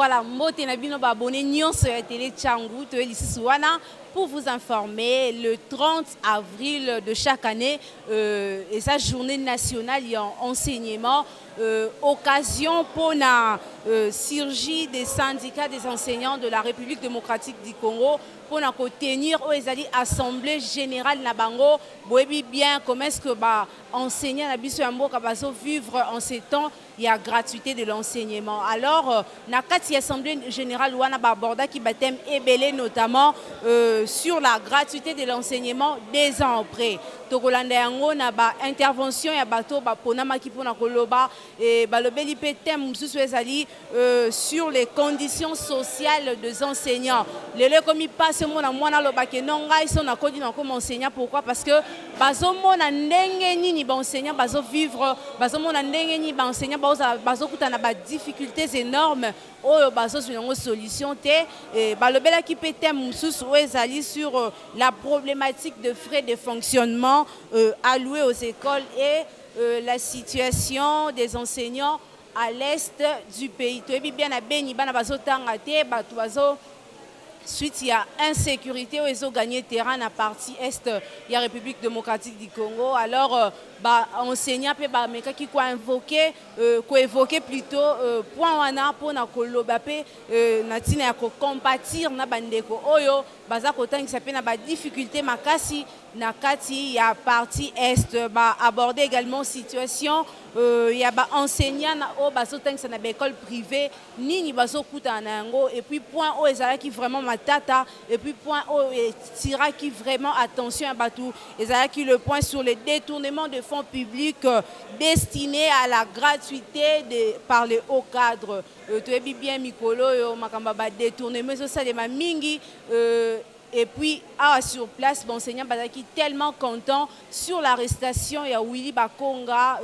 Voilà, mbote na bino ba abonné nyonso ya télé Tchangu to lisusu wana pour vous informer le 30 avril de chaque année et sa journée nationale en enseignement occasion pour la surgie des syndicats des enseignants de la République démocratique du Congo pour tenir aux assemblée générale na bango boyebi bien comment est-ce que ba enseignants na biso ya mboka bazo vivre en ces temps il y a gratuité de l'enseignement. Alors na kati assemblée générale wana ba aborda ki batem ebele notamment sur la gratuité de l'enseignement des ans après. Tokolanda yango na ba intervention ya bato ba ponama ki pona koloba et ba lobeli pe thème mususu ezali sur les conditions sociales des enseignants. Lelo komi passe mona mwana loba ke nonga iso na kodi na comme enseignant pourquoi parce que bazo mona ndenge nini ba enseignant bazo vivre bazo mona ndenge nini ba enseignant bazo kutana ba difficultés énormes oyo bazo sur une solution te et ba lobela ki pe thème mususu ezali sur la problématique de frais de fonctionnement alloués aux écoles et la situation des enseignants à l'est du pays. Tu es bien à Beni, bana bazo tangate, batu bazo suite il y a insécurité où ils ont gagné terrain à la partie est il y a République démocratique du Congo. Alors bah enseignant pe ba meka qui quoi évoquer plutôt point wana pour na koloba pe na tina ya ko compatir na bandeko oyo baza kotangisa pe na ba difficulté makasi na kati ya partie est ba aborder également situation ya ba enseignant na o bazo tangisa na ba école privée nini bazo kuta na yango et puis point o ezala qui vraiment matata et puis point o tira qui vraiment attention à batou ezala qui le point sur le détournement de fonds publics destinés à la gratuité par les hauts cadres. Tu es bien mikolo yo makamba ba détournement ça de ma mingi et puis sur place l'enseignant bazaki tellement content sur l'arrestation ya Willy Bakonga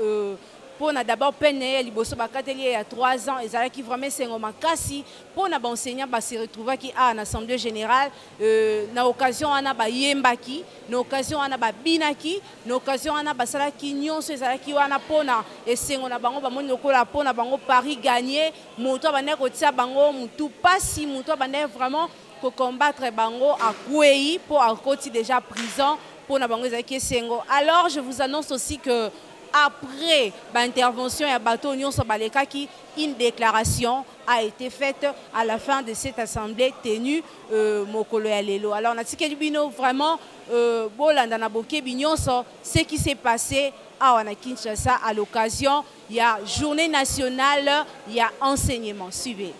pour d'abord peine liboso bakateli il y a 3 ans et qui vraiment c'est makasi pour na enseignant ba se retrouver qui à l'assemblée générale na occasion ana ba yembaki na occasion ana ba binaki na occasion ana ba sala ki nyonso ezalaki wana pona esengo na bango ba moni lokola pona bango Paris gagner moto ba ne ko tia bango mutu pasi moto ba ne vraiment ko combattre bango à Kouei pour en côté déjà prison pour na bango ezalaki esengo. Alors je vous annonce aussi que après l'intervention à bateau qui une déclaration a été faite à la fin de cette assemblée tenue mokolo ya lelo. Alors on a dit que vraiment bolanda na boké binyonso ce qui s'est passé à Kinshasa à l'occasion il y a journée nationale il y a enseignement. Suivez.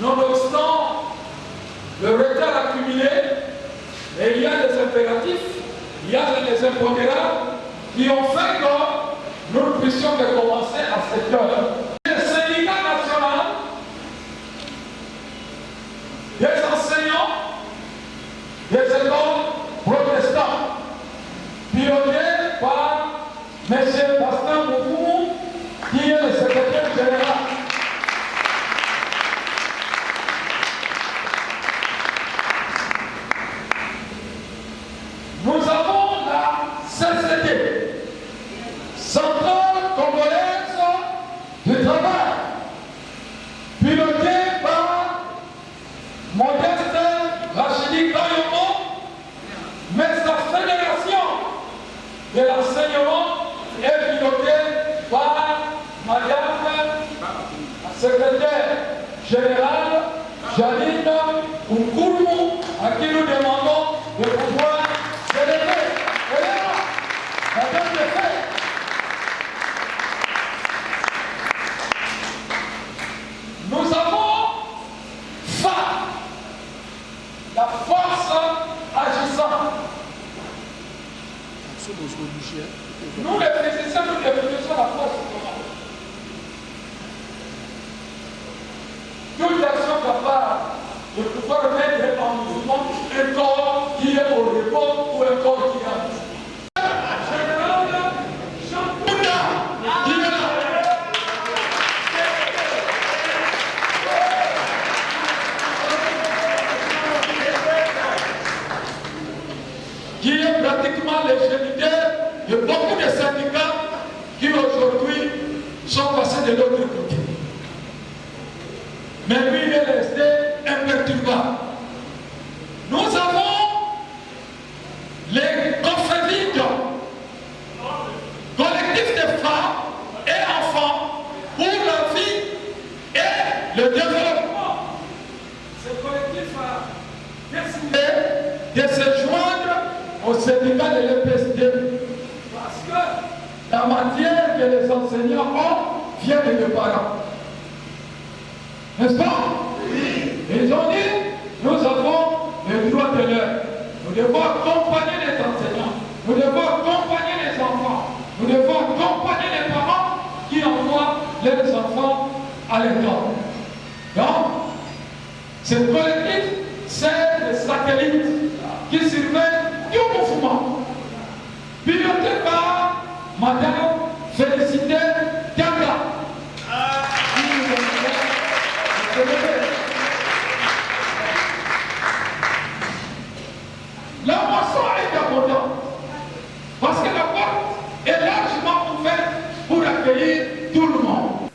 Nonobstant le retard accumulé, il y a des impératifs, il y a des impondérables qui ont fait que nous puissions commencer à cette heure. Le syndicat national des enseignants des écoles protestants, piloté par M. Pasteur Mokoumou, qui est le secrétaire général. Nous avons la CCT, Centrale Congolaise du Travail, pilotée par Modeste Rachidi Kayomo, mais sa fédération de l'enseignement est pilotée par Madame secrétaire générale, Janine Nkoulou, à qui nous demandons de pouvoir s'élever. Elle est là, Madame de fait. Nous avons ça, la force agissante. Nous, les physiciens, nous définissons la force comment? Toute action capable de pouvoir mettre en mouvement un corps qui est au repos ou un corps qui est en mouvement. Général Champouna, qui est là. Qui est pratiquement le géniteur de beaucoup de syndicats qui aujourd'hui sont passés de l'autre côté. Mais lui, il est resté imperturbable. Nous avons les confédérés, collectifs de femmes et enfants pour la vie et le développement. Ce collectif a décidé de se joindre au syndicat de l'EPSD parce que la matière que les enseignants ont vient de nos parents. N'est-ce pas? Oui. Ils ont dit, nous avons le droit de l'heure. Nous devons accompagner les enseignants. Nous devons accompagner les enfants. Nous devons accompagner les parents qui envoient leurs enfants à l'école. Donc, ce collectif, c'est le satellite qui surveille tout mouvement. Piloté par Madame Félicité Kanga. La moisson est abondante parce que la porte est largement ouverte pour accueillir tout le monde.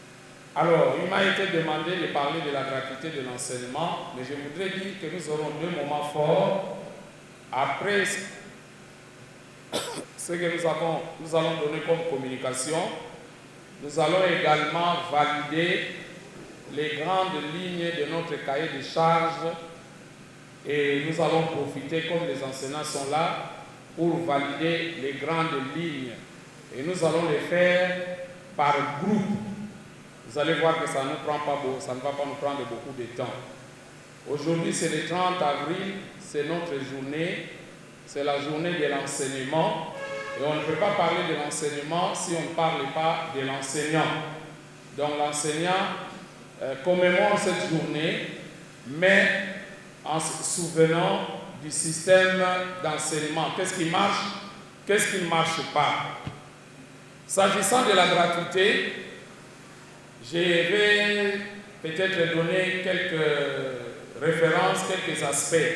Alors, il m'a été demandé de parler de la gratuité de l'enseignement, mais je voudrais dire que nous aurons deux moments forts. Après ce que nous allons donner comme communication, nous allons également valider les grandes lignes de notre cahier de charges et nous allons profiter, comme les enseignants sont là, pour valider les grandes lignes. Et nous allons les faire par groupe. Vous allez voir que ça ne va pas nous prendre beaucoup de temps. Aujourd'hui, c'est le 30 avril, c'est notre journée, c'est la journée de l'enseignement. Et on ne peut pas parler de l'enseignement si on ne parle pas de l'enseignant. Donc l'enseignant commémore cette journée, mais en se souvenant du système d'enseignement. Qu'est-ce qui marche? Qu'est-ce qui ne marche pas? S'agissant de la gratuité, je vais peut-être donner quelques références, quelques aspects.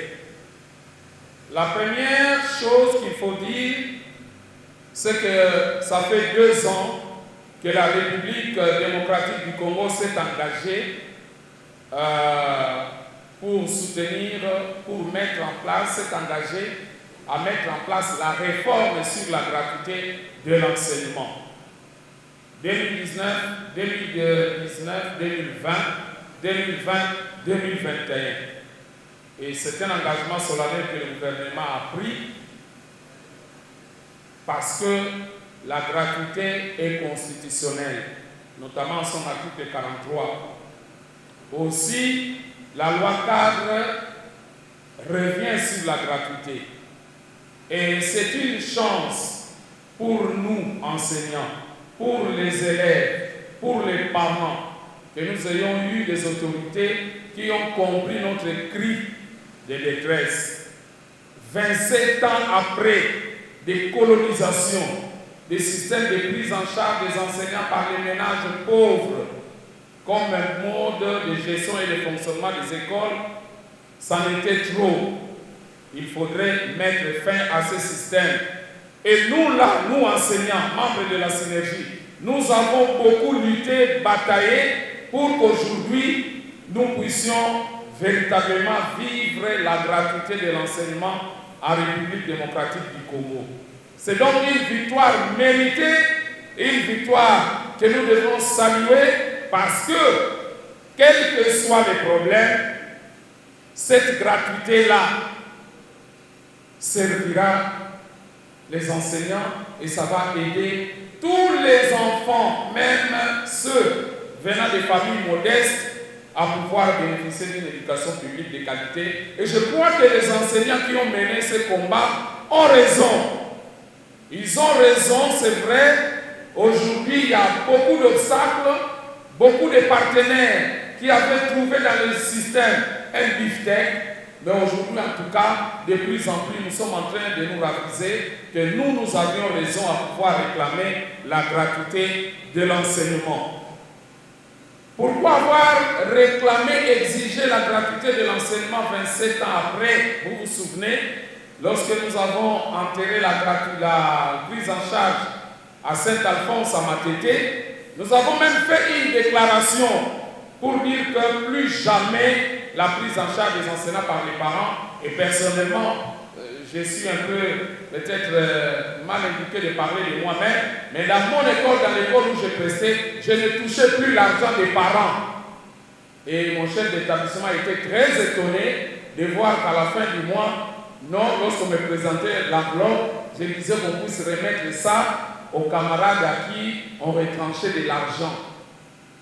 La première chose qu'il faut dire, c'est que ça fait 2 ans que la République démocratique du Congo s'est engagée pour soutenir, pour mettre en place, s'est engagée à mettre en place la réforme sur la gratuité de l'enseignement. 2019, 2019, 2020, 2020, 2021. Et c'est un engagement solennel que le gouvernement a pris parce que la gratuité est constitutionnelle, notamment son article 43. Aussi, la loi cadre revient sur la gratuité. Et c'est une chance pour nous, enseignants, pour les élèves, pour les parents, que nous ayons eu des autorités qui ont compris notre cri de détresse. 27 ans après des colonisations, des systèmes de prise en charge des enseignants par les ménages pauvres, comme un mode de gestion et de fonctionnement des écoles, ça n'était trop. Il faudrait mettre fin à ce système. Et nous là, nous enseignants, membres de la synergie, nous avons beaucoup lutté, bataillé pour qu'aujourd'hui nous puissions véritablement vivre la gratuité de l'enseignement en République démocratique du Congo. C'est donc une victoire méritée, une victoire que nous devons saluer parce que quels que soient les problèmes, cette gratuité-là servira les enseignants et ça va aider tous les enfants, même ceux venant des familles modestes, à pouvoir bénéficier d'une éducation publique de qualité. Et je crois que les enseignants qui ont mené ce combat ont raison. Ils ont raison, c'est vrai. Aujourd'hui, il y a beaucoup d'obstacles, beaucoup de partenaires qui avaient trouvé dans le système un biftec. Mais aujourd'hui, en tout cas, de plus en plus, nous sommes en train de nous raviser que nous avions raison à pouvoir réclamer la gratuité de l'enseignement. Pourquoi avoir réclamé, exigé la gratuité de l'enseignement 27 ans après? Vous vous souvenez, lorsque nous avons enterré la prise en charge à Saint-Alphonse à Matete, nous avons même fait une déclaration pour dire que plus jamais la prise en charge des enseignants par les parents. Et personnellement, je suis un peu peut-être mal indiqué de parler de moi-même, mais dans mon école, dans l'école où j'ai presté, je ne touchais plus l'argent des parents. Et mon chef d'établissement était très étonné de voir qu'à la fin du mois, lorsqu'on me présentait l'enveloppe, je disais qu'on puisse remettre ça aux camarades à qui on retranchait de l'argent.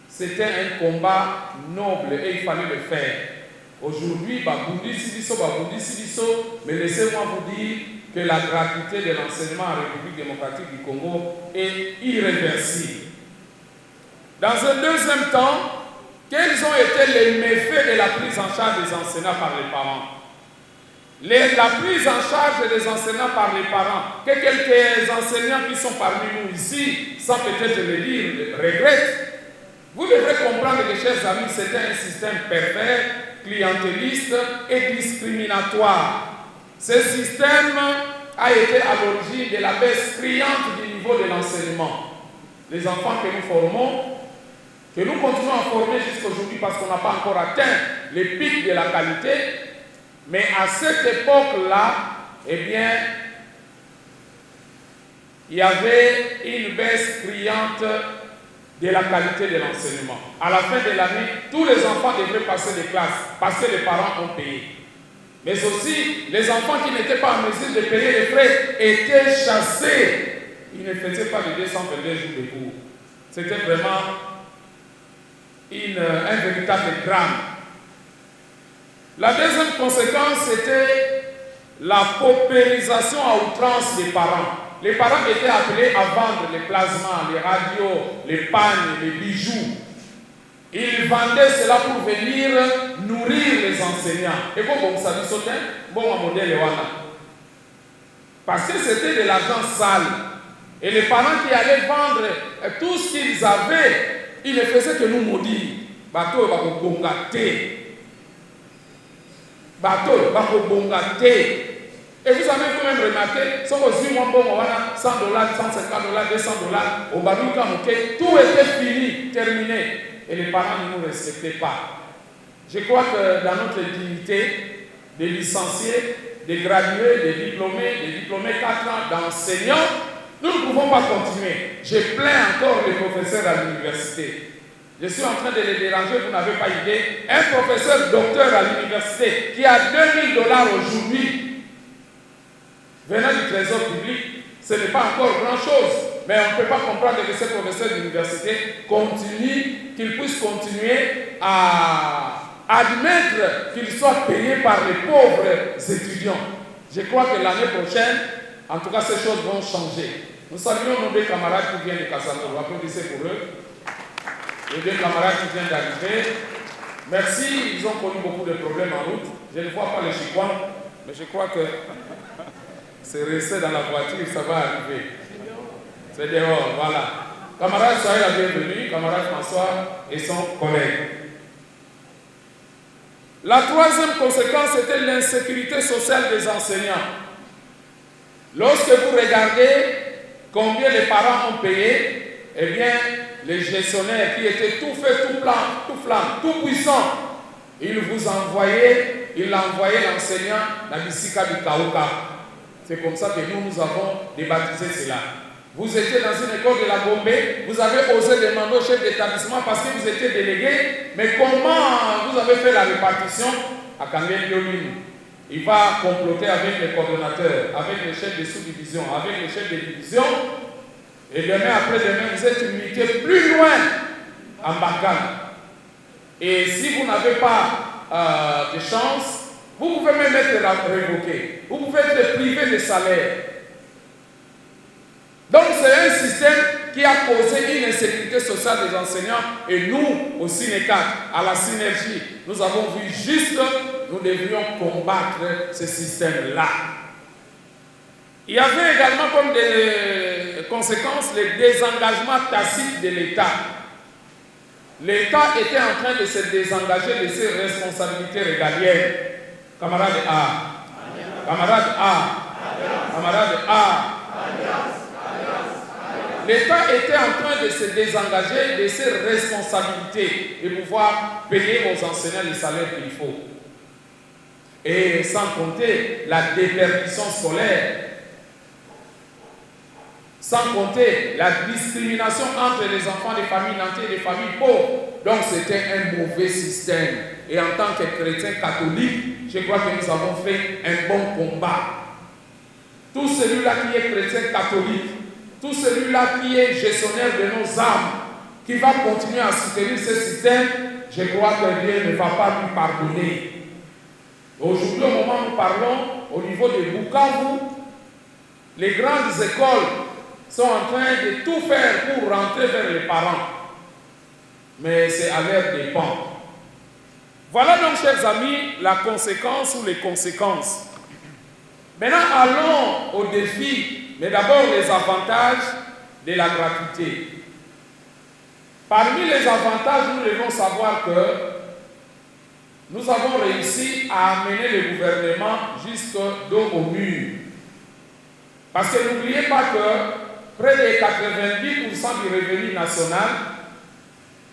C'était un combat noble et il fallait le faire. Aujourd'hui, mais laissez-moi vous dire que la gratuité de l'enseignement en République démocratique du Congo est irréversible. Dans un deuxième temps, quels ont été les méfaits de la prise en charge des enseignants par les parents? La prise en charge des enseignants par les parents, que quelques enseignants qui sont parmi nous ici, sans peut-être le dire, regrettent. Vous devrez comprendre, mes chers amis, c'était un système pervers, clientéliste et discriminatoire. Ce système a été à l'origine de la baisse criante du niveau de l'enseignement. Les enfants que nous formons, que nous continuons à former jusqu'à aujourd'hui parce qu'on n'a pas encore atteint les pics de la qualité, mais à cette époque-là, eh bien, il y avait une baisse criante de la qualité de l'enseignement. À la fin de l'année, tous les enfants devraient passer des classes parce que les parents ont payé. Mais aussi, les enfants qui n'étaient pas en mesure de payer les frais étaient chassés. Ils ne faisaient pas de 222 jours de cours. C'était vraiment un véritable drame. La deuxième conséquence, c'était la paupérisation à outrance des parents. Les parents étaient appelés à vendre les plasmas, les radios, les pagnes, les bijoux. Ils vendaient cela pour venir nourrir les enseignants. Et bon, ça nous sautait, bon, modèle parce que c'était de l'argent sale. Et les parents qui allaient vendre tout ce qu'ils avaient, ils ne faisaient que nous maudire. Bateau, bateau, bateau, et vous avez quand même remarqué, si on dit $100, $150, $200, au Badouka Mouké, tout était fini, terminé. Et les parents ne nous respectaient pas. Je crois que dans notre dignité, des licenciés, des gradués, des diplômés 4 ans d'enseignants, nous ne pouvons pas continuer. Je plains encore les professeurs à l'université. Je suis en train de les déranger, vous n'avez pas idée. Un professeur docteur à l'université qui a $2000 aujourd'hui, venant du trésor public, ce n'est pas encore grand-chose. Mais on ne peut pas comprendre que ces professeurs d'université continuent, qu'ils puissent continuer à admettre qu'ils soient payés par les pauvres étudiants. Je crois que l'année prochaine, en tout cas, ces choses vont changer. Nous saluons nos deux camarades qui viennent de Kassato. Applaudissez pour eux. Les deux camarades qui viennent d'arriver. Merci, ils ont connu beaucoup de problèmes en route. Je ne vois pas les Chiquans, mais je crois que c'est resté dans la voiture, ça va arriver. C'est dehors, voilà. Camarade, soyez la bienvenue, camarade François et son collègue. La troisième conséquence, c'était l'insécurité sociale des enseignants. Lorsque vous regardez combien les parents ont payé, eh bien, les gestionnaires qui étaient tout fait, tout flamme, tout puissants, ils envoyaient l'enseignant dans le Sika du Kaouka. C'est comme ça que nous avons débaptisé cela. Vous étiez dans une école de la Gombe, vous avez osé demander au chef d'établissement parce que vous étiez délégué, mais comment vous avez fait la répartition à Kangé Biolini? Il va comploter avec les coordonnateurs, avec les chefs de sous-division, avec les chefs de division, et demain après-demain, vous êtes unité plus loin en Bakane. Et si vous n'avez pas de chance, vous pouvez même être révoqué, vous pouvez être privé de salaire. Donc c'est un système qui a causé une insécurité sociale des enseignants et nous, au Cinécat, à la synergie, nous avons vu juste, nous devrions combattre ce système-là. Il y avait également comme des conséquences le désengagement tacite de l'État. L'État était en train de se désengager de ses responsabilités régaliennes. Camarade A, camarade A, camarade A. L'État était en train de se désengager de ses responsabilités et pouvoir payer aux enseignants les salaires qu'il faut. Et sans compter la déperdition scolaire, sans compter la discrimination entre les enfants des familles nanties et des familles pauvres. Donc c'était un mauvais système. Et en tant que chrétien catholique, je crois que nous avons fait un bon combat. Tout celui-là qui est chrétien catholique, tout celui-là qui est gestionnaire de nos âmes, qui va continuer à soutenir ce système, je crois que Dieu ne va pas lui pardonner. Aujourd'hui, au moment où nous parlons, au niveau de Bukavu, les grandes écoles sont en train de tout faire pour rentrer vers les parents. Mais c'est à leur dépens. Voilà donc, chers amis, la conséquence ou les conséquences. Maintenant, allons au défi. Mais d'abord, les avantages de la gratuité. Parmi les avantages, nous devons savoir que nous avons réussi à amener le gouvernement jusqu'au dos au mur. Parce que n'oubliez pas que près de 90% du revenu national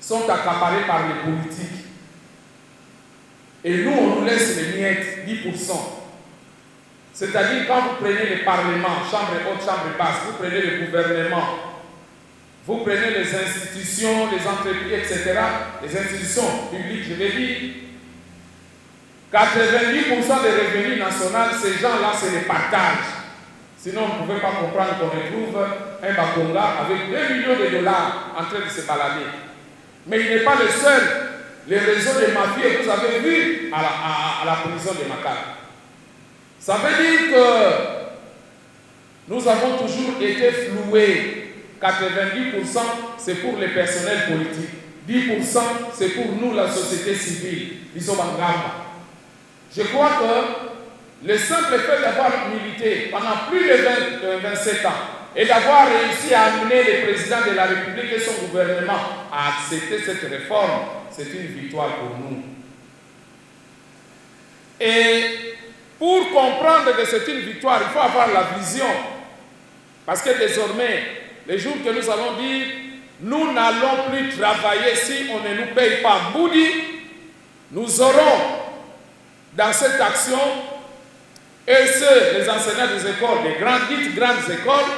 sont accaparés par les politiques. Et nous, on nous laisse les miettes, 10%. C'est-à-dire, quand vous prenez le Parlement, chambre haute, chambre basse, vous prenez le gouvernement, vous prenez les institutions, les entreprises, etc., les institutions publiques, je vais dire, 90% des revenus nationaux, ces gens-là, c'est les partages. Sinon, vous ne pouvez pas comprendre qu'on retrouve un Bakonga avec 2 millions de dollars en train de se balader. Mais il n'est pas le seul. Les réseaux de mafieux, vous avez vu à la prison de Makala. Ça veut dire que nous avons toujours été floués. 90% c'est pour les personnels politiques. 10% c'est pour nous, la société civile. Je crois que le simple fait d'avoir milité pendant plus de 27 ans et d'avoir réussi à amener le président de la République et son gouvernement à accepter cette réforme, c'est une victoire pour nous. Et pour comprendre que c'est une victoire, il faut avoir la vision. Parce que désormais, les jours que nous allons dire, nous n'allons plus travailler si on ne nous paye pas Boudi, nous aurons dans cette action, et ceux, les enseignants des écoles, des grandes écoles,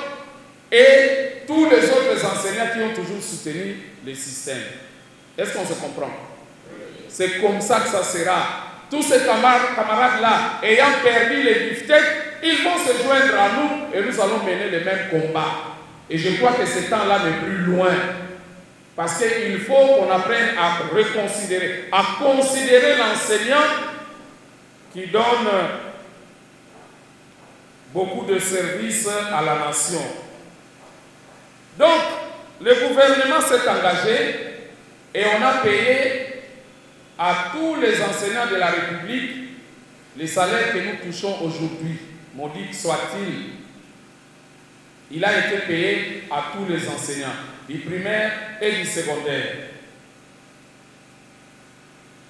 et tous les autres enseignants qui ont toujours soutenu le système. Est-ce qu'on se comprend? C'est comme ça que ça sera. Tous ces camarades-là, ayant perdu les beefsteaks, ils vont se joindre à nous et nous allons mener le même combat. Et je crois que ce temps-là n'est plus loin. Parce qu'il faut qu'on apprenne à reconsidérer, à considérer l'enseignant qui donne beaucoup de services à la nation. Donc, le gouvernement s'est engagé et on a payé à tous les enseignants de la République les salaires que nous touchons aujourd'hui, maudit soit-il. Il a été payé à tous les enseignants, du primaire et du secondaire.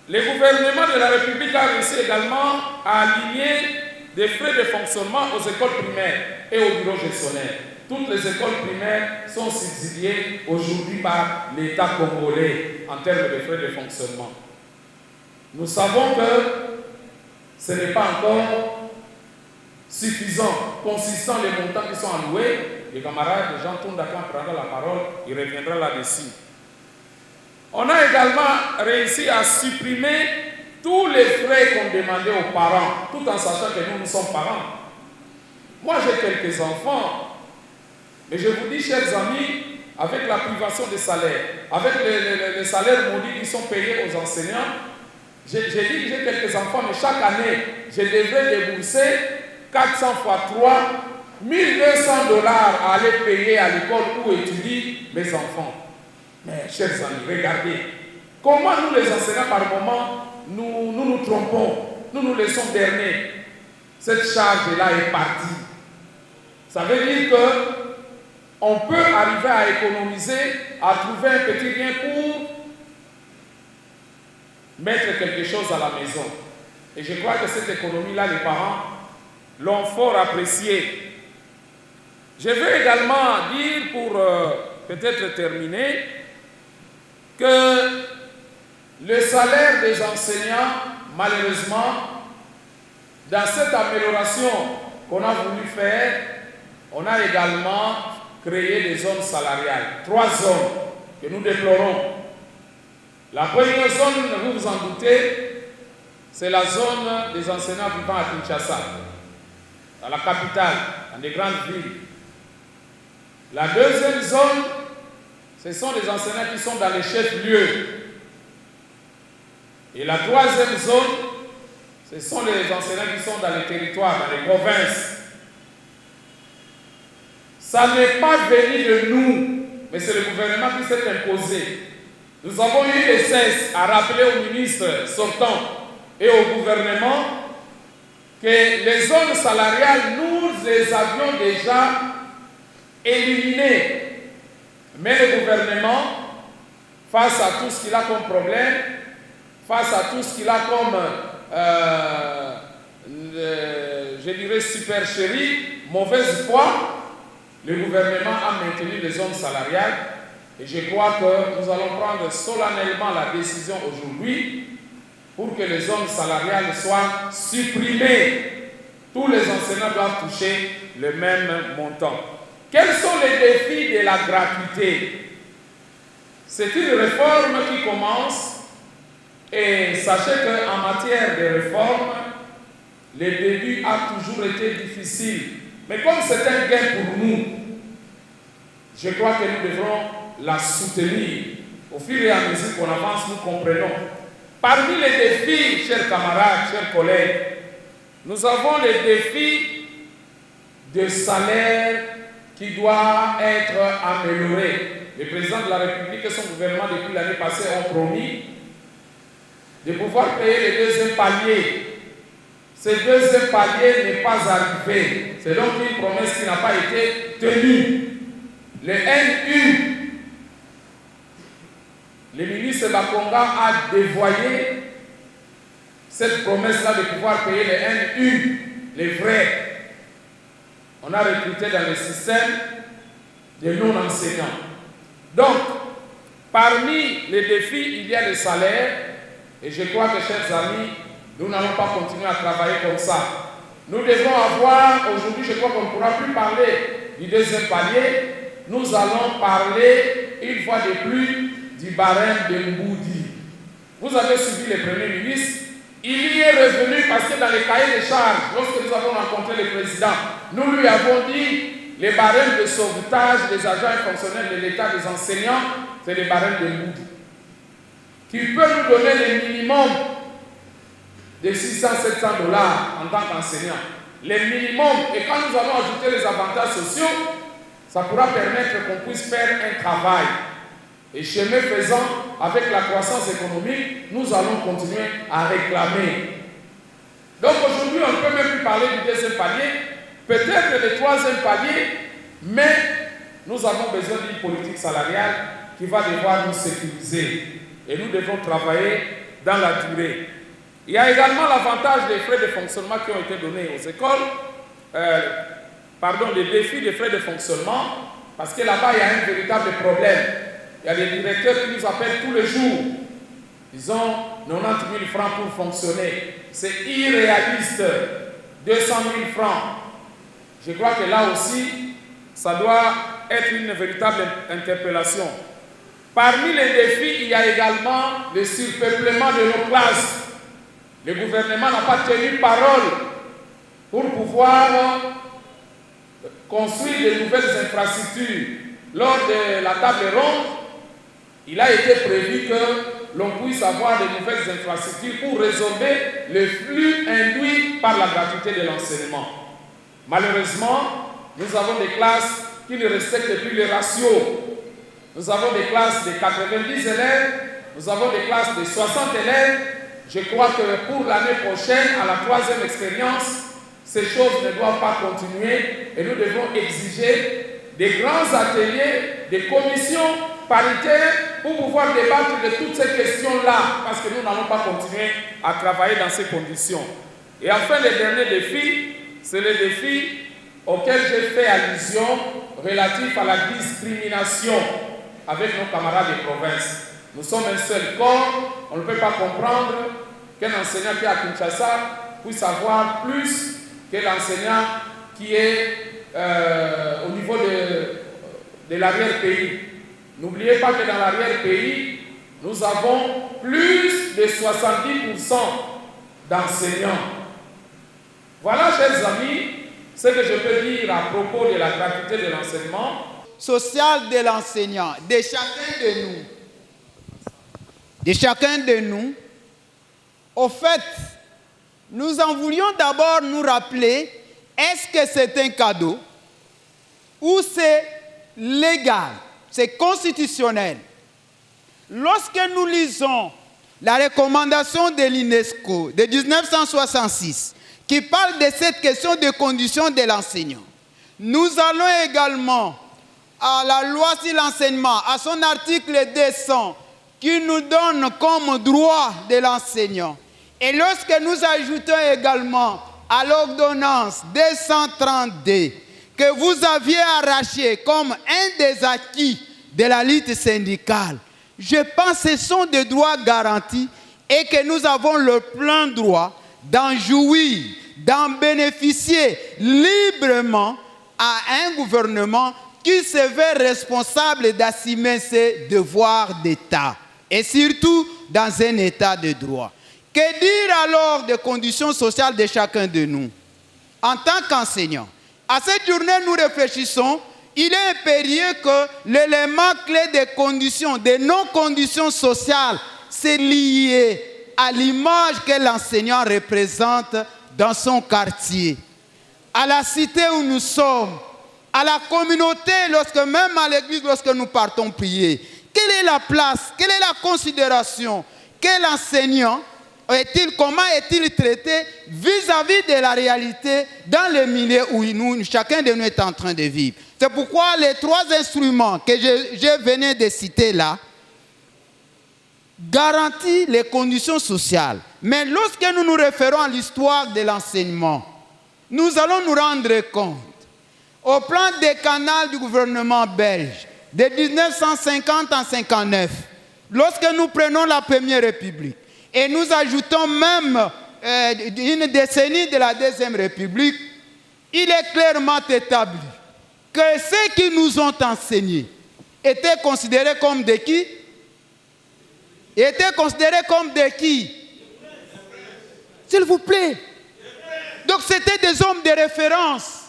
Le gouvernement de la République a réussi également à aligner des frais de fonctionnement aux écoles primaires et aux bureaux gestionnaires. Toutes les écoles primaires sont subsidiées aujourd'hui par l'État congolais en termes de frais de fonctionnement. Nous savons que ce n'est pas encore suffisant, consistant les montants qui sont alloués, les camarades Jean Toundakan prendra la parole, il reviendra là-dessus. On a également réussi à supprimer tous les frais qu'on demandait aux parents, tout en sachant que nous sommes parents. Moi, j'ai quelques enfants, mais je vous dis, chers amis, avec la privation des salaires, avec les salaires maudits qui sont payés aux enseignants, j'ai dit que j'ai quelques enfants, mais chaque année, je devrais débourser 400 fois 3, 1200 $, à aller payer à l'école où étudient mes enfants. Mais, chers amis, regardez, comment nous les enseignants, par moment, nous trompons, nous nous laissons berner. Cette charge-là est partie. Ça veut dire qu'on peut arriver à économiser, à trouver un petit rien pour mettre quelque chose à la maison. Et je crois que cette économie-là, les parents l'ont fort appréciée. Je veux également dire, pour peut-être terminer, que le salaire des enseignants, malheureusement, dans cette amélioration qu'on a voulu faire, on a également créé des zones salariales. 3 zones que nous déplorons. La première zone, vous vous en doutez, c'est la zone des enseignants vivant à Kinshasa, dans la capitale, dans des grandes villes. La deuxième zone, ce sont les enseignants qui sont dans les chefs-lieux. Et la troisième zone, ce sont les enseignants qui sont dans les territoires, dans les provinces. Ça n'est pas venu de nous, mais c'est le gouvernement qui s'est imposé. Nous avons eu le cesse à rappeler au ministre sortant et au gouvernement que les zones salariales, nous les avions déjà éliminées. Mais le gouvernement, face à tout ce qu'il a comme problème, face à tout ce qu'il a comme, je dirais, supercherie, mauvaise foi, le gouvernement a maintenu les zones salariales. Et je crois que nous allons prendre solennellement la décision aujourd'hui pour que les zones salariales soient supprimées. Tous les enseignants doivent toucher le même montant. Quels sont les défis de la gratuité? C'est une réforme qui commence et sachez qu'en matière de réforme, le début a toujours été difficile. Mais comme c'est un gain pour nous, je crois que nous devrons la soutenir. Au fur et à mesure qu'on avance, nous comprenons. Parmi les défis, chers camarades, chers collègues, nous avons les défis de salaire qui doit être amélioré. Le président de la République et son gouvernement depuis l'année passée ont promis de pouvoir payer le deuxième palier. Ce deuxième palier n'est pas arrivé. C'est donc une promesse qui n'a pas été tenue. Le NU, le ministre Bakonga a dévoyé cette promesse-là de pouvoir payer les NU, les vrais. On a recruté dans le système des non-enseignants. Donc, parmi les défis, il y a le salaire. Et je crois que, chers amis, nous n'allons pas continuer à travailler comme ça. Nous devons avoir, aujourd'hui, je crois qu'on ne pourra plus parler du deuxième palier. Nous allons parler, une fois de plus, du barème de Mboudi. Vous avez suivi le Premier ministre. Il y est revenu parce que dans les cahiers de charges, lorsque nous avons rencontré le président, nous lui avons dit les barèmes de sauvetage des agents et fonctionnaires de l'État, des enseignants, c'est les barèmes de Mboudi. Qui peut nous donner le minimum de 600-700 $ en tant qu'enseignant. Le minimum, et quand nous allons ajouter les avantages sociaux, ça pourra permettre qu'on puisse faire un travail. Et chemin faisant, avec la croissance économique, nous allons continuer à réclamer. Donc aujourd'hui, on ne peut même plus parler du deuxième palier, peut-être le troisième palier, mais nous avons besoin d'une politique salariale qui va devoir nous sécuriser. Et nous devons travailler dans la durée. Il y a également l'avantage des frais de fonctionnement qui ont été donnés aux écoles, les défis des frais de fonctionnement, parce que là-bas, il y a un véritable problème. Il y a des directeurs qui nous appellent tous les jours. Ils ont 90 000 francs pour fonctionner. C'est irréaliste. 200 000 francs. Je crois que là aussi, ça doit être une véritable interpellation. Parmi les défis, il y a également le surpeuplement de nos classes. Le gouvernement n'a pas tenu parole pour pouvoir construire de nouvelles infrastructures. Lors de la table ronde, il a été prévu que l'on puisse avoir de nouvelles infrastructures pour résorber le flux induit par la gratuité de l'enseignement. Malheureusement, nous avons des classes qui ne respectent plus les ratios. Nous avons des classes de 90 élèves, nous avons des classes de 60 élèves. Je crois que pour l'année prochaine, à la 3e expérience, ces choses ne doivent pas continuer et nous devons exiger des grands ateliers, des commissions paritaires pour pouvoir débattre de toutes ces questions-là, parce que nous n'allons pas continuer à travailler dans ces conditions. Et enfin, le dernier défi, c'est le défi auquel j'ai fait allusion relatif à la discrimination avec nos camarades de province. Nous sommes un seul corps, on ne peut pas comprendre qu'un enseignant qui est à Kinshasa puisse avoir plus que l'enseignant qui est au niveau de l'arrière-pays. N'oubliez pas que dans l'arrière-pays, nous avons plus de 70% d'enseignants. Voilà, chers amis, ce que je peux dire à propos de la gratuité de l'enseignement social de l'enseignant, de chacun de nous. Au fait, nous en voulions d'abord nous rappeler, est-ce que c'est un cadeau ou c'est légal, c'est constitutionnel? Lorsque nous lisons la recommandation de l'UNESCO de 1966, qui parle de cette question de conditions de l'enseignant, nous allons également à la loi sur l'enseignement, à son article 200, qui nous donne comme droit de l'enseignant. Et lorsque nous ajoutons également à l'ordonnance 232, que vous aviez arraché comme un des acquis de la lutte syndicale, je pense que ce sont des droits garantis et que nous avons le plein droit d'en jouir, d'en bénéficier librement à un gouvernement qui se veut responsable d'assumer ses devoirs d'État, et surtout dans un État de droit. Que dire alors des conditions sociales de chacun de nous? En tant qu'enseignant, à cette journée, nous réfléchissons, il est impérieux que l'élément clé des conditions, des non-conditions sociales, c'est lié à l'image que l'enseignant représente dans son quartier, à la cité où nous sommes, à la communauté, même à l'église, lorsque nous partons prier. Quelle est la place, quelle est la considération que l'enseignant comment est-il traité vis-à-vis de la réalité dans le milieu où chacun de nous est en train de vivre? C'est pourquoi les 3 instruments que je venais de citer là garantissent les conditions sociales. Mais lorsque nous nous référons à l'histoire de l'enseignement, nous allons nous rendre compte, au plan décanal du gouvernement belge, de 1950 à 1959, lorsque nous prenons la Première République, et nous ajoutons même une décennie de la Deuxième République, il est clairement établi que ceux qui nous ont enseignés étaient considérés comme de qui? Étaient considérés comme de qui? S'il vous plaît. Donc c'était des hommes de référence.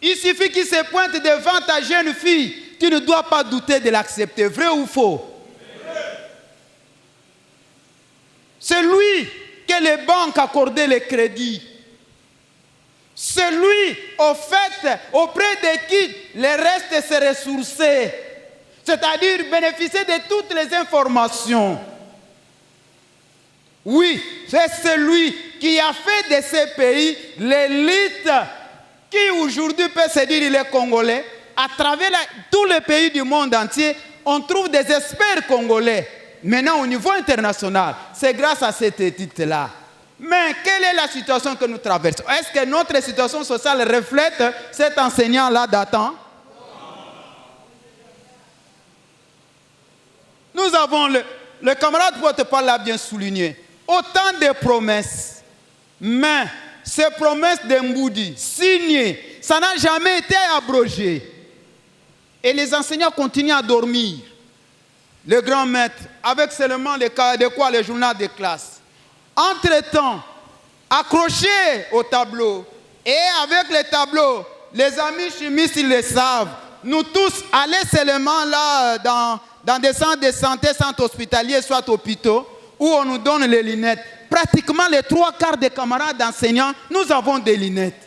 Il suffit qu'ils se pointent devant ta jeune fille, tu ne dois pas douter de l'accepter. Vrai ou faux? C'est lui que les banques accordaient les crédits. C'est lui, au fait, auprès de qui les restes se ressourçaient. C'est-à-dire bénéficier de toutes les informations. Oui, c'est celui qui a fait de ces pays l'élite qui aujourd'hui peut se dire il est congolais. À travers tous les pays du monde entier, on trouve des experts congolais. Maintenant, au niveau international, c'est grâce à cette étude-là. Mais quelle est la situation que nous traversons? Est-ce que notre situation sociale reflète cet enseignant-là datant? Nous avons, le camarade porte-parole l'a bien souligné, autant de promesses, mais ces promesses de Mboudi, signées, ça n'a jamais été abrogé. Et les enseignants continuent à dormir. Le grand maître, avec seulement les journaux de classe. Entre-temps, accrochés au tableau, et avec les tableaux, les amis chimistes, ils le savent, nous tous, allez seulement là dans des centres de santé, centres hospitaliers, soit hôpitaux, où on nous donne les lunettes. Pratiquement les 3/4 des camarades d'enseignants, nous avons des lunettes.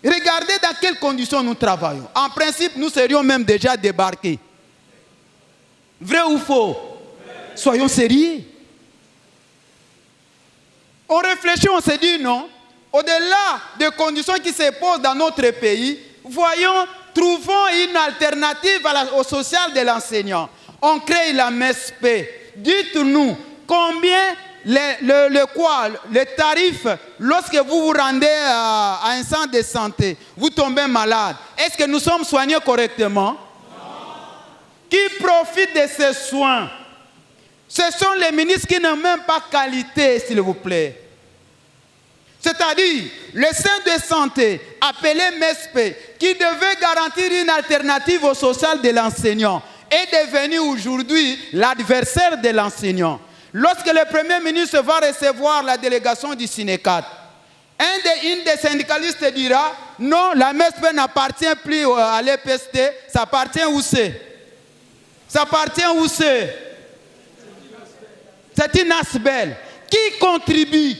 Regardez dans quelles conditions nous travaillons. En principe, nous serions même déjà débarqués. Vrai ou faux? Soyons sérieux. On réfléchit, on se dit non. Au-delà des conditions qui se posent dans notre pays, trouvons une alternative au social de l'enseignant. On crée la MESP. Dites-nous combien le tarif, lorsque vous vous rendez à un centre de santé, vous tombez malade. Est-ce que nous sommes soignés correctement? Non. Qui profite de ces soins? Ce sont les ministres qui n'ont même pas qualité, s'il vous plaît. C'est-à-dire, le centre de santé, appelé MESP, qui devait garantir une alternative au social de l'enseignant, est devenu aujourd'hui l'adversaire de l'enseignant. Lorsque le Premier ministre va recevoir la délégation du Sinécat, une des syndicalistes dira « Non, la MESP n'appartient plus à l'EPST, ça appartient où c'est ?» Ça appartient où c'est? C'est une asbelle. Qui contribue?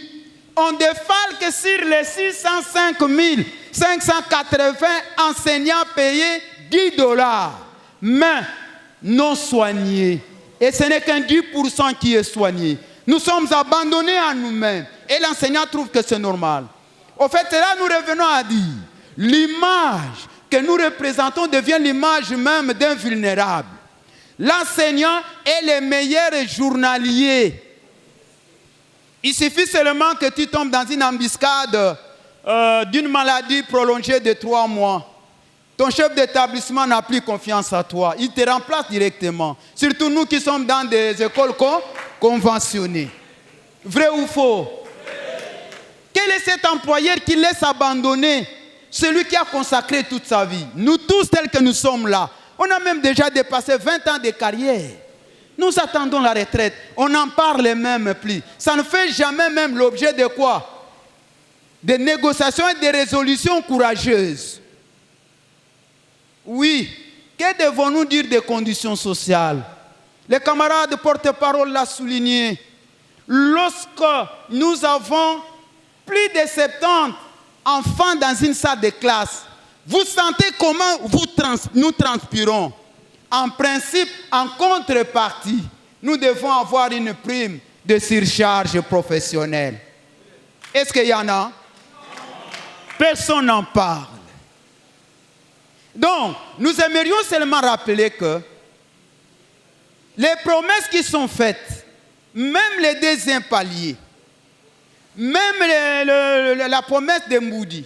On défale que sur les 605 580 enseignants payés $10, mais non soignés. Et ce n'est qu'un 10% qui est soigné. Nous sommes abandonnés à nous-mêmes. Et l'enseignant trouve que c'est normal. Au fait, là, nous revenons à dire, l'image que nous représentons devient l'image même d'un vulnérable. L'enseignant est le meilleur journalier. Il suffit seulement que tu tombes dans une embuscade d'une maladie prolongée de 3 mois. Ton chef d'établissement n'a plus confiance en toi. Il te remplace directement. Surtout nous qui sommes dans des écoles conventionnées. Vrai ou faux? Quel est cet employeur qui laisse abandonner celui qui a consacré toute sa vie? Nous tous tels que nous sommes là, on a même déjà dépassé 20 ans de carrière. Nous attendons la retraite. On n'en parle même plus. Ça ne fait jamais même l'objet de quoi? Des négociations et des résolutions courageuses. Oui, que devons-nous dire des conditions sociales? Les camarades porte-parole l'ont souligné. Lorsque nous avons plus de 70 enfants dans une salle de classe, vous sentez comment nous transpirons? En principe, en contrepartie, nous devons avoir une prime de surcharge professionnelle. Est-ce qu'il y en a? Personne n'en parle. Donc, nous aimerions seulement rappeler que les promesses qui sont faites, même les deuxièmes paliers, même la promesse de Mboudi,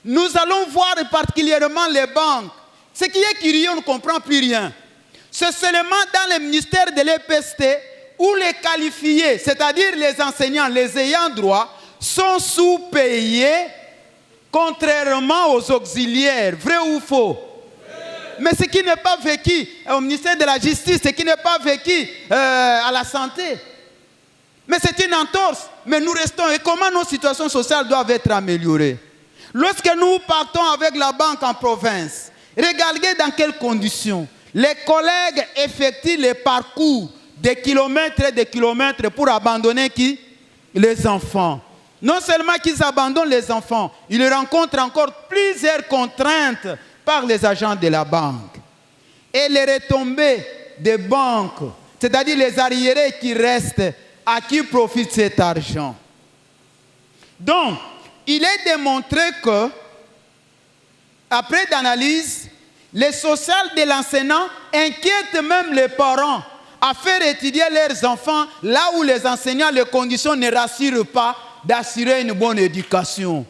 nous allons voir particulièrement les banques. Ce qui est curieux, on ne comprend plus rien. C'est seulement dans le ministère de l'EPST où les qualifiés, c'est-à-dire les enseignants, les ayants droit, sont sous-payés contrairement aux auxiliaires. Vrai ou faux? Mais ce qui n'est pas vécu au ministère de la Justice, ce qui n'est pas vécu à la santé. Mais c'est une entorse. Mais nous restons. Et comment nos situations sociales doivent être améliorées? Lorsque nous partons avec la banque en province, regardez dans quelles conditions les collègues effectuent les parcours des kilomètres et des kilomètres pour abandonner qui? Les enfants. Non seulement qu'ils abandonnent les enfants, ils rencontrent encore plusieurs contraintes par les agents de la banque. Et les retombées des banques, c'est-à-dire les arriérés qui restent, à qui profite cet argent? Donc, il est démontré que, après d'analyse, les social de l'enseignant inquiètent même les parents à faire étudier leurs enfants là où les enseignants, les conditions ne rassurent pas d'assurer une bonne éducation.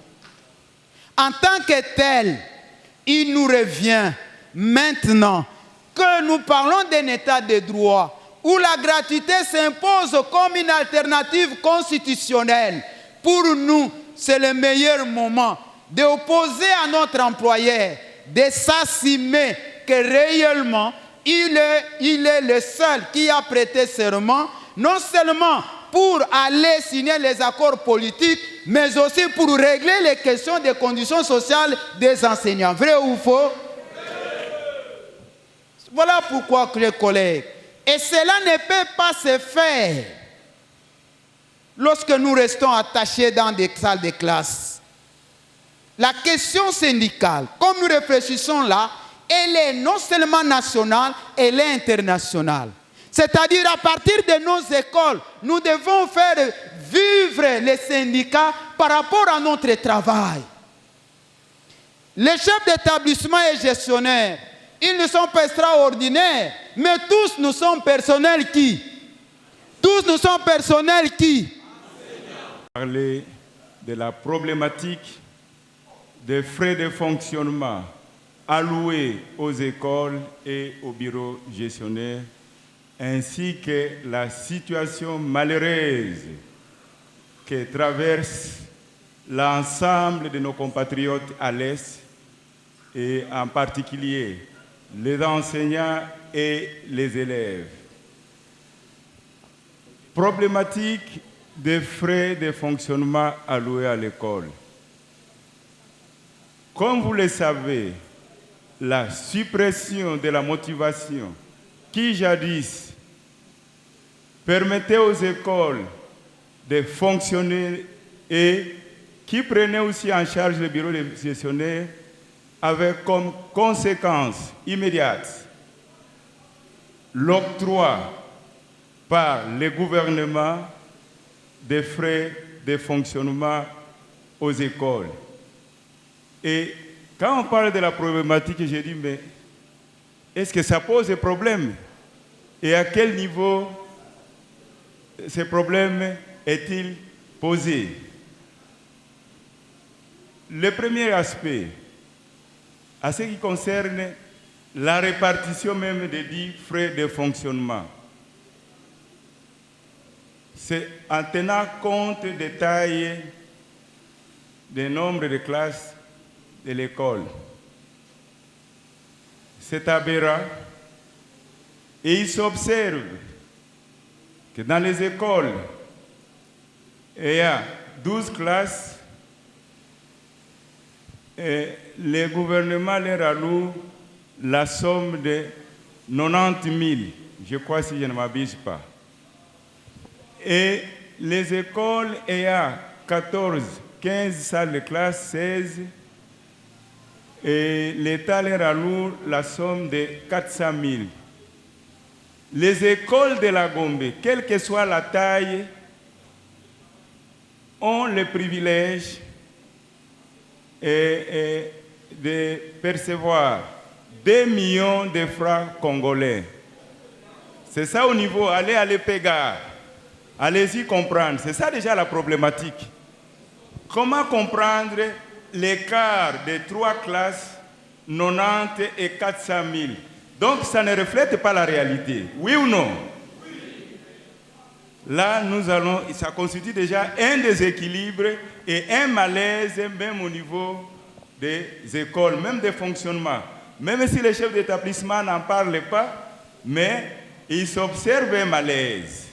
En tant que tel, il nous revient maintenant que nous parlons d'un état de droit où la gratuité s'impose comme une alternative constitutionnelle. Pour nous, c'est le meilleur moment d'opposer à notre employeur, de s'assumer que réellement, il est le seul qui a prêté serment, non seulement pour aller signer les accords politiques, mais aussi pour régler les questions des conditions sociales des enseignants. Vrai ou faux? Voilà pourquoi, les collègues, et cela ne peut pas se faire lorsque nous restons attachés dans des salles de classe. La question syndicale, comme nous réfléchissons là, elle est non seulement nationale, elle est internationale. C'est-à-dire, à partir de nos écoles, nous devons faire vivre les syndicats par rapport à notre travail. Les chefs d'établissement et gestionnaires, ils ne sont pas extraordinaires, mais tous nous sommes personnels qui? Tous nous sommes personnels qui? Parler de la problématique des frais de fonctionnement alloués aux écoles et aux bureaux gestionnaires, ainsi que la situation malheureuse que traverse l'ensemble de nos compatriotes à l'Est, et en particulier les enseignants et les élèves. Problématique des frais de fonctionnement alloués à l'école. Comme vous le savez, la suppression de la motivation qui jadis permettait aux écoles de fonctionner et qui prenait aussi en charge le bureau de gestionnaire avec comme conséquence immédiate l'octroi par le gouvernement des frais de fonctionnement aux écoles. Et quand on parle de la problématique, j'ai dit, mais est-ce que ça pose des problèmes? Et à quel niveau ces problèmes est-il posé? Le premier aspect, à ce qui concerne la répartition même des dits frais de fonctionnement, c'est en tenant compte des tailles, des nombres de classes de l'école. C'est aberrant et il s'observe que dans les écoles, il y a 12 classes et le gouvernement leur alloue la somme de 90 000, je crois si je ne m'abuse pas. Et les écoles, il y a 14, 15 salles de classe, 16, et l'État leur alloue la somme de 400 000. Les écoles de la Gombe, quelle que soit la taille, ont le privilège de percevoir 2 millions de francs congolais. C'est ça au niveau, allez à l'EPEGA, allez-y comprendre. C'est ça déjà la problématique. Comment comprendre l'écart de 3 classes, 90 et 400 000? Donc ça ne reflète pas la réalité. Oui ou non? Oui. Là, ça constitue déjà un déséquilibre et un malaise, même au niveau des écoles, même des fonctionnements. Même si les chefs d'établissement n'en parlent pas, mais il s'observe un malaise.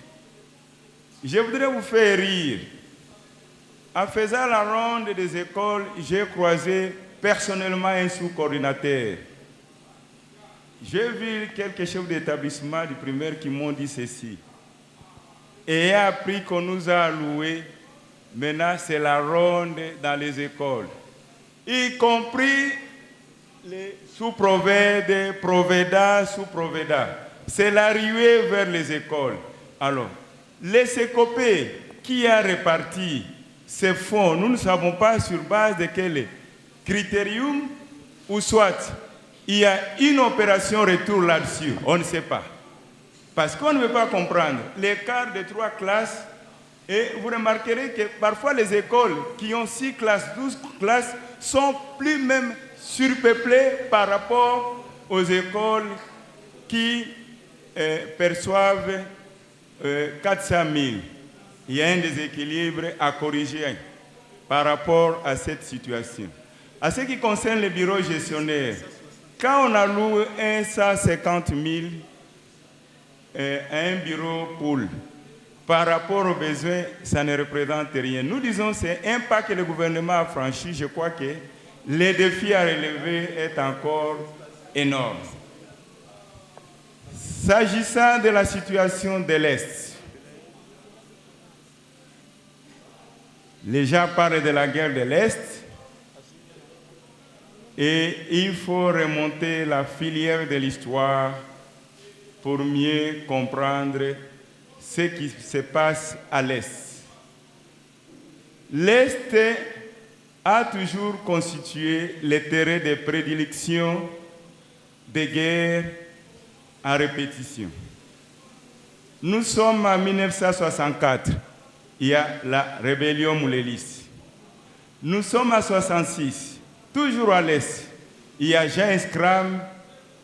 Je voudrais vous faire rire. En faisant la ronde des écoles, j'ai croisé personnellement un sous-coordinateur. J'ai vu quelques chefs d'établissement du primaire qui m'ont dit ceci. Et j'ai appris qu'on nous a alloué, maintenant c'est la ronde dans les écoles, y compris les sous-provèdes, proveda, sous-proveda. C'est l'arrivée vers les écoles. Alors, les CECOP qui a réparti ces fonds, nous ne savons pas sur base de quel critérium, ou soit il y a une opération retour là-dessus, on ne sait pas. Parce qu'on ne veut pas comprendre l'écart de 3 classes, et vous remarquerez que parfois les écoles qui ont 6 classes, 12 classes, sont plus même surpeuplées par rapport aux écoles qui perçoivent 400 000. Il y a un déséquilibre à corriger. par rapport à cette situation. À ce qui concerne les bureaux gestionnaires, quand on alloue 150 000 à un bureau pool, par rapport aux besoins, ça ne représente rien. Nous disons que c'est un pas que le gouvernement a franchi. Je crois que les défis à relever est encore énorme. S'agissant de la situation de l'Est, les gens parlent de la guerre de l'Est et il faut remonter la filière de l'histoire pour mieux comprendre ce qui se passe à l'Est. L'Est a toujours constitué le terrain de prédilection des guerres à répétition. Nous sommes en 1964, il y a la rébellion Moulélis. Nous sommes en 1966, toujours à l'Est, il y a Jean Escram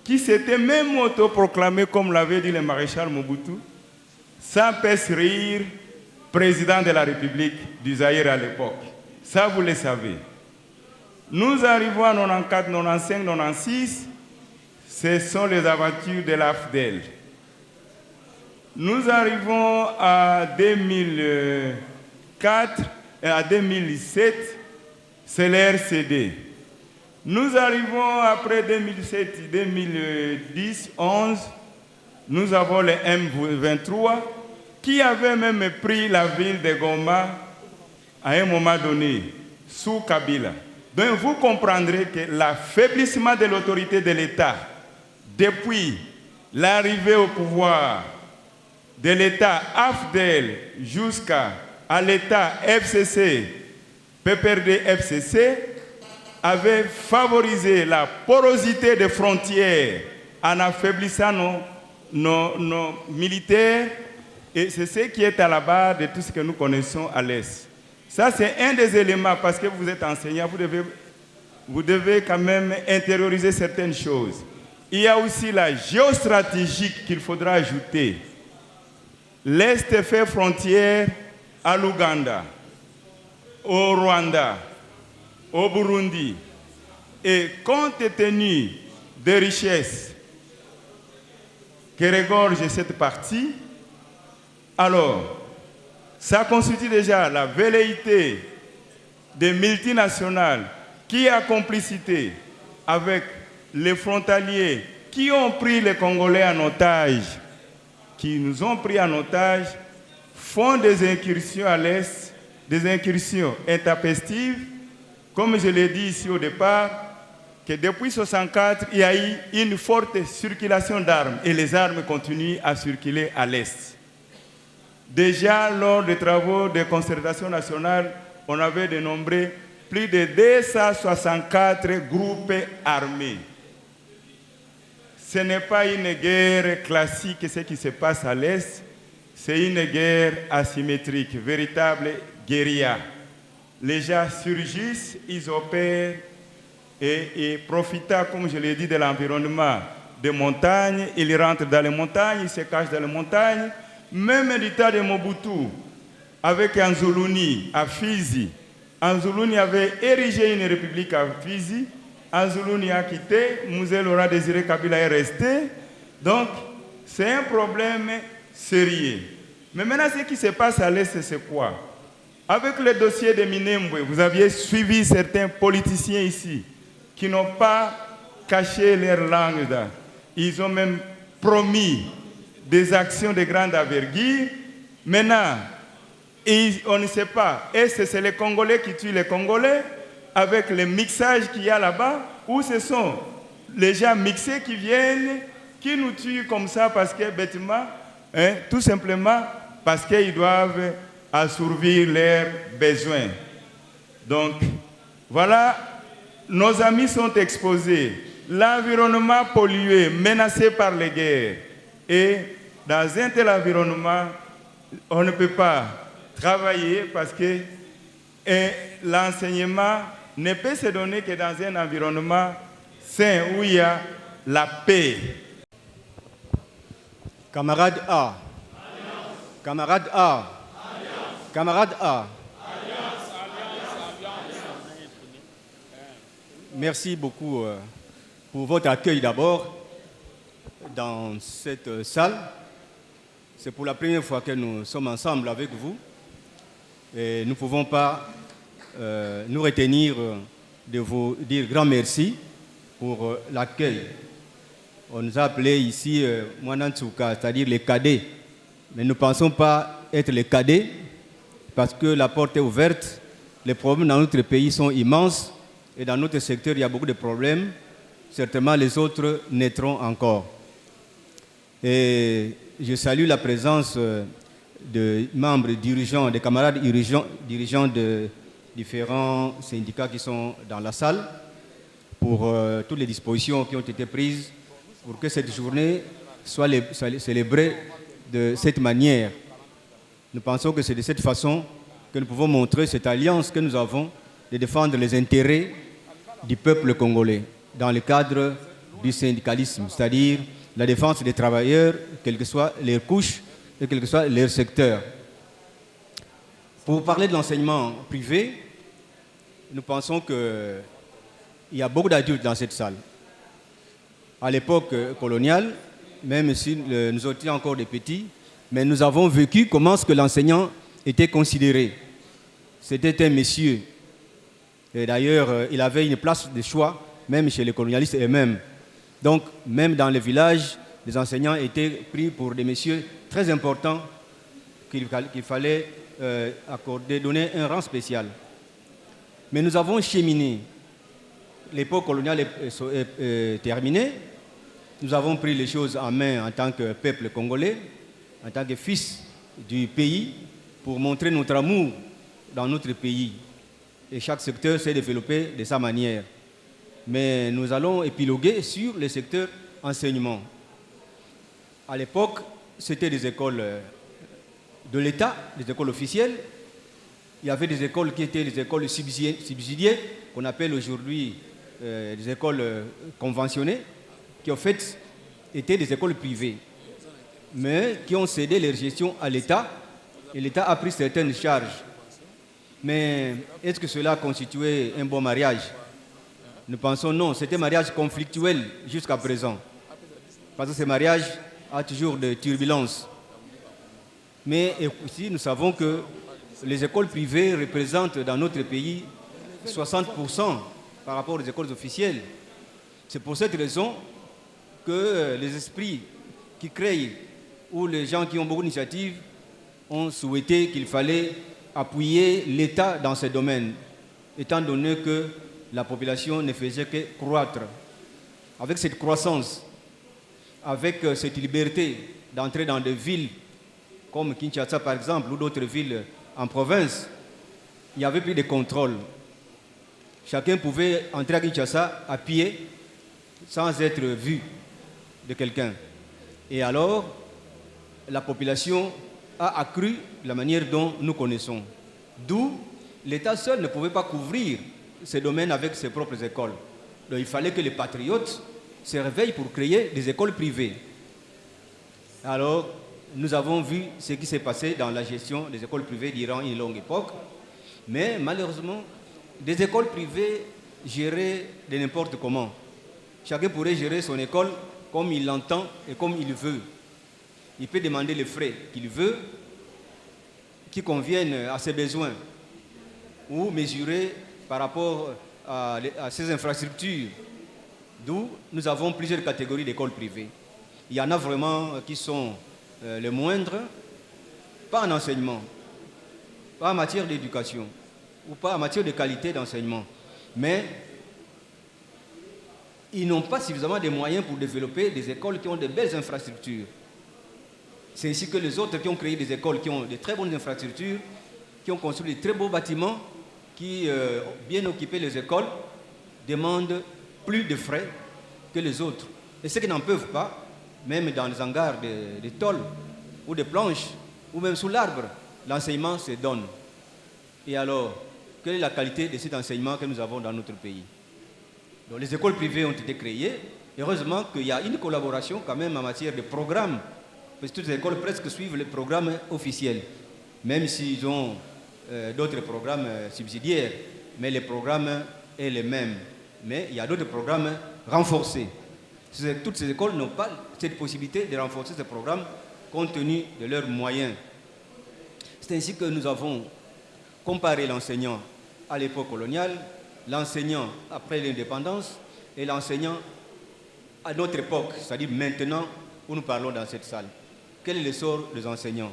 qui s'était même autoproclamé, comme l'avait dit le maréchal Mobutu, sans pèse rire, président de la République du Zaïre à l'époque. Ça, vous le savez. Nous arrivons en 94, 95, 96, ce sont les aventures de l'AFDEL. Nous arrivons à 2004, à 2007, c'est l'RCD. Nous arrivons après 2007, 2010, 11, nous avons le M23 qui avait même pris la ville de Goma à un moment donné, sous Kabila. Donc vous comprendrez que l'affaiblissement de l'autorité de l'État depuis l'arrivée au pouvoir de l'État AFDEL jusqu'à l'État FCC, PPRD FCC, avait favorisé la porosité des frontières en affaiblissant nos militaires, et c'est ce qui est à la base de tout ce que nous connaissons à l'Est. Ça, c'est un des éléments, parce que vous êtes enseignant, vous devez quand même intérioriser certaines choses. Il y a aussi la géostratégie qu'il faudra ajouter. L'Est fait frontière à l'Ouganda, au Rwanda, au Burundi. Et compte tenu des richesses que regorge cette partie, alors, ça constitue déjà la velléité des multinationales qui a complicité avec les frontaliers qui ont pris les Congolais en otage, qui nous ont pris en otage, font des incursions à l'Est, des incursions intempestives, comme je l'ai dit ici au départ, que depuis 1964, il y a eu une forte circulation d'armes et les armes continuent à circuler à l'Est. Déjà, lors des travaux de concertation nationale, on avait dénombré plus de 264 groupes armés. Ce n'est pas une guerre classique, ce qui se passe à l'Est, c'est une guerre asymétrique, véritable guérilla. Les gens surgissent, ils opèrent et profitant, comme je l'ai dit, de l'environnement des montagnes, ils rentrent dans les montagnes, ils se cachent dans les montagnes. Même du temps de Mobutu, avec Anzuluni à Fizi, Anzuluni avait érigé une république à Fizi, Anzuluni a quitté, Mouzé Laurent Désiré Kabila est resté. Donc, c'est un problème sérieux. Mais maintenant, ce qui se passe à l'Est, c'est quoi? Avec le dossier de Minembwe, vous aviez suivi certains politiciens ici qui n'ont pas caché leur langue. Ils ont même promis des actions de grande envergure. Maintenant, on ne sait pas, est-ce que c'est les Congolais qui tuent les Congolais avec le mixage qu'il y a là-bas, ou ce sont les gens mixés qui viennent, qui nous tuent comme ça parce que, bêtement, tout simplement parce qu'ils doivent assouvir leurs besoins. Donc, voilà, nos amis sont exposés. L'environnement pollué, menacé par les guerres. Et dans un tel environnement, on ne peut pas travailler parce que l'enseignement ne peut se donner que dans un environnement sain où il y a la paix. Camarade A. Alliance. Camarade A. Alliance. Camarade A. Alliance, alliance, merci beaucoup pour votre accueil d'abord dans cette salle. C'est pour la première fois que nous sommes ensemble avec vous et nous ne pouvons pas nous retenir de vous dire grand merci pour l'accueil. On nous a appelés ici Mwanantsuka, c'est-à-dire les cadets. Mais nous ne pensons pas être les cadets parce que la porte est ouverte. Les problèmes dans notre pays sont immenses et dans notre secteur, il y a beaucoup de problèmes. Certainement, les autres naîtront encore. Et je salue la présence de membres dirigeants, des camarades dirigeants de différents syndicats qui sont dans la salle pour toutes les dispositions qui ont été prises pour que cette journée soit célébrée de cette manière. Nous pensons que c'est de cette façon que nous pouvons montrer cette alliance que nous avons de défendre les intérêts du peuple congolais dans le cadre du syndicalisme, c'est-à-dire la défense des travailleurs, quelles que soient leurs couches et quel que soit leur secteur. Pour parler de l'enseignement privé, nous pensons qu'il y a beaucoup d'adultes dans cette salle. À l'époque coloniale, même si nous étions encore des petits, mais nous avons vécu comment est-ce que l'enseignant était considéré. C'était un monsieur. Et d'ailleurs, il avait une place de choix, même chez les colonialistes eux-mêmes. Donc, même dans les villages, les enseignants étaient pris pour des messieurs très importants qu'il fallait donner un rang spécial. Mais nous avons cheminé. L'époque coloniale est terminée. Nous avons pris les choses en main en tant que peuple congolais, en tant que fils du pays, pour montrer notre amour dans notre pays. Et chaque secteur s'est développé de sa manière. Mais nous allons épiloguer sur le secteur enseignement. À l'époque, c'était des écoles de l'État, des écoles officielles. Il y avait des écoles qui étaient des écoles subsidiées, qu'on appelle aujourd'hui des écoles conventionnées, qui en fait étaient des écoles privées, mais qui ont cédé leur gestion à l'État, et l'État a pris certaines charges. Mais est-ce que cela constituait un bon mariage? Nous pensons non, c'était un mariage conflictuel jusqu'à présent, parce que ce mariage a toujours des turbulences. Mais aussi, nous savons que les écoles privées représentent dans notre pays 60% par rapport aux écoles officielles. C'est pour cette raison que les esprits qui créent ou les gens qui ont beaucoup d'initiatives ont souhaité qu'il fallait appuyer l'État dans ce domaine, étant donné que la population ne faisait que croître. Avec cette croissance, avec cette liberté d'entrer dans des villes comme Kinshasa par exemple, ou d'autres villes en province, il n'y avait plus de contrôle. Chacun pouvait entrer à Kinshasa à pied sans être vu de quelqu'un. Et alors, la population a accru la manière dont nous connaissons. D'où l'État seul ne pouvait pas couvrir ces domaines avec ses propres écoles. Donc il fallait que les patriotes se réveillent pour créer des écoles privées. Alors, nous avons vu ce qui s'est passé dans la gestion des écoles privées durant une longue époque. Mais malheureusement, des écoles privées gérées de n'importe comment. Chacun pourrait gérer son école comme il l'entend et comme il veut. Il peut demander les frais qu'il veut, qui conviennent à ses besoins, ou mesurer par rapport à ses infrastructures. D'où nous avons plusieurs catégories d'écoles privées. Il y en a vraiment qui sont les moindres, pas en enseignement, pas en matière d'éducation, ou pas en matière de qualité d'enseignement, mais ils n'ont pas suffisamment de moyens pour développer des écoles qui ont de belles infrastructures. C'est ainsi que les autres qui ont créé des écoles qui ont de très bonnes infrastructures, qui ont construit de très beaux bâtiments, qui bien occupés les écoles, demandent plus de frais que les autres. Et ceux qui n'en peuvent pas, même dans les hangars de tôles ou de planches, ou même sous l'arbre, l'enseignement se donne. Et alors, quelle est la qualité de cet enseignement que nous avons dans notre pays? Donc, les écoles privées ont été créées. Heureusement qu'il y a une collaboration quand même en matière de programmes, parce que toutes les écoles presque suivent les programmes officiels, même s'ils ont d'autres programmes subsidiaires, mais le programme est le même. mais il y a d'autres programmes renforcés. Toutes ces écoles n'ont pas cette possibilité de renforcer ce programme compte tenu de leurs moyens. C'est ainsi que nous avons comparé l'enseignant à l'époque coloniale, l'enseignant après l'indépendance et l'enseignant à notre époque, c'est-à-dire maintenant où nous parlons dans cette salle. Quel est le sort des enseignants?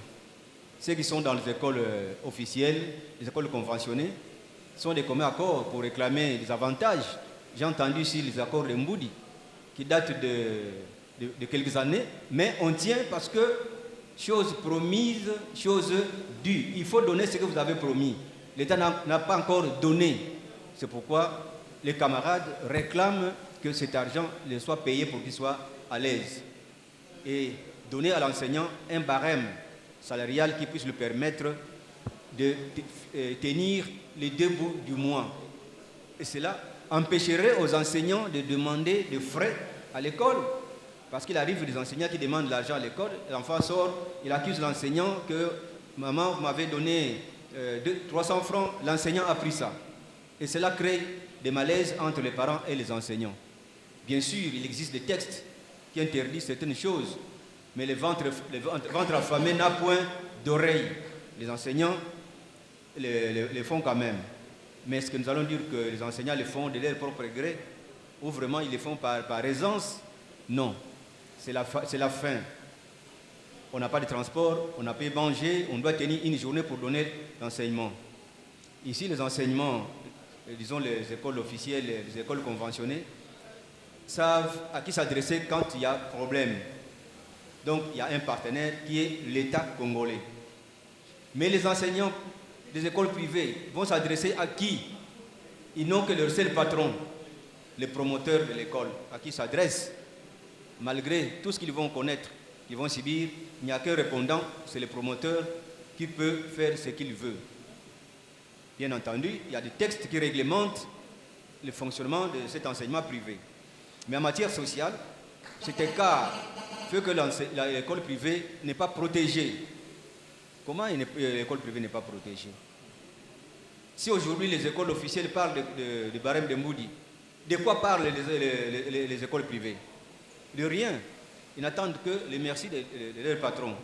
Ceux qui sont dans les écoles officielles, les écoles conventionnées, sont des communs accords pour réclamer des avantages. J'ai entendu ici les accords de Mboudi qui datent de quelques années, mais on tient parce que chose promise, chose due. Il faut donner ce que vous avez promis. L'État n'a pas encore donné. C'est pourquoi les camarades réclament que cet argent les soit payé pour qu'ils soient à l'aise. Et donner à l'enseignant un barème salarial qui puisse lui permettre de tenir les 2 bouts du mois. Et cela empêcherait aux enseignants de demander des frais à l'école. Parce qu'il arrive des enseignants qui demandent de l'argent à l'école, l'enfant sort, il accuse l'enseignant que maman, vous m'avez donné 300 francs, l'enseignant a pris ça. Et cela crée des malaises entre les parents et les enseignants. Bien sûr, il existe des textes qui interdisent certaines choses, mais le ventre affamé n'a point d'oreille. Les enseignants les font quand même. Mais est-ce que nous allons dire que les enseignants les font de leur propre gré ou vraiment ils les font par aisance? Non, c'est la faim. On n'a pas de transport, on n'a pas manger, on doit tenir une journée pour donner l'enseignement. Ici, les enseignements, disons les écoles officielles, les écoles conventionnées, savent à qui s'adresser quand il y a problème. Donc, il y a un partenaire qui est l'État congolais. Mais les enseignants des écoles privées vont s'adresser à qui? Ils n'ont que leur seul patron, les promoteurs de l'école, à qui ils s'adressent. Malgré tout ce qu'ils vont connaître, qu'ils vont subir, il n'y a qu'un répondant, c'est le promoteur qui peut faire ce qu'il veut. Bien entendu, il y a des textes qui réglementent le fonctionnement de cet enseignement privé. Mais en matière sociale, cet écart fait que l'école privée n'est pas protégée. Comment l'école privée n'est pas protégée? Si aujourd'hui les écoles officielles parlent de barème de Mboudi, de quoi parlent les écoles privées? De rien. Ils n'attendent que les merci de leur patron.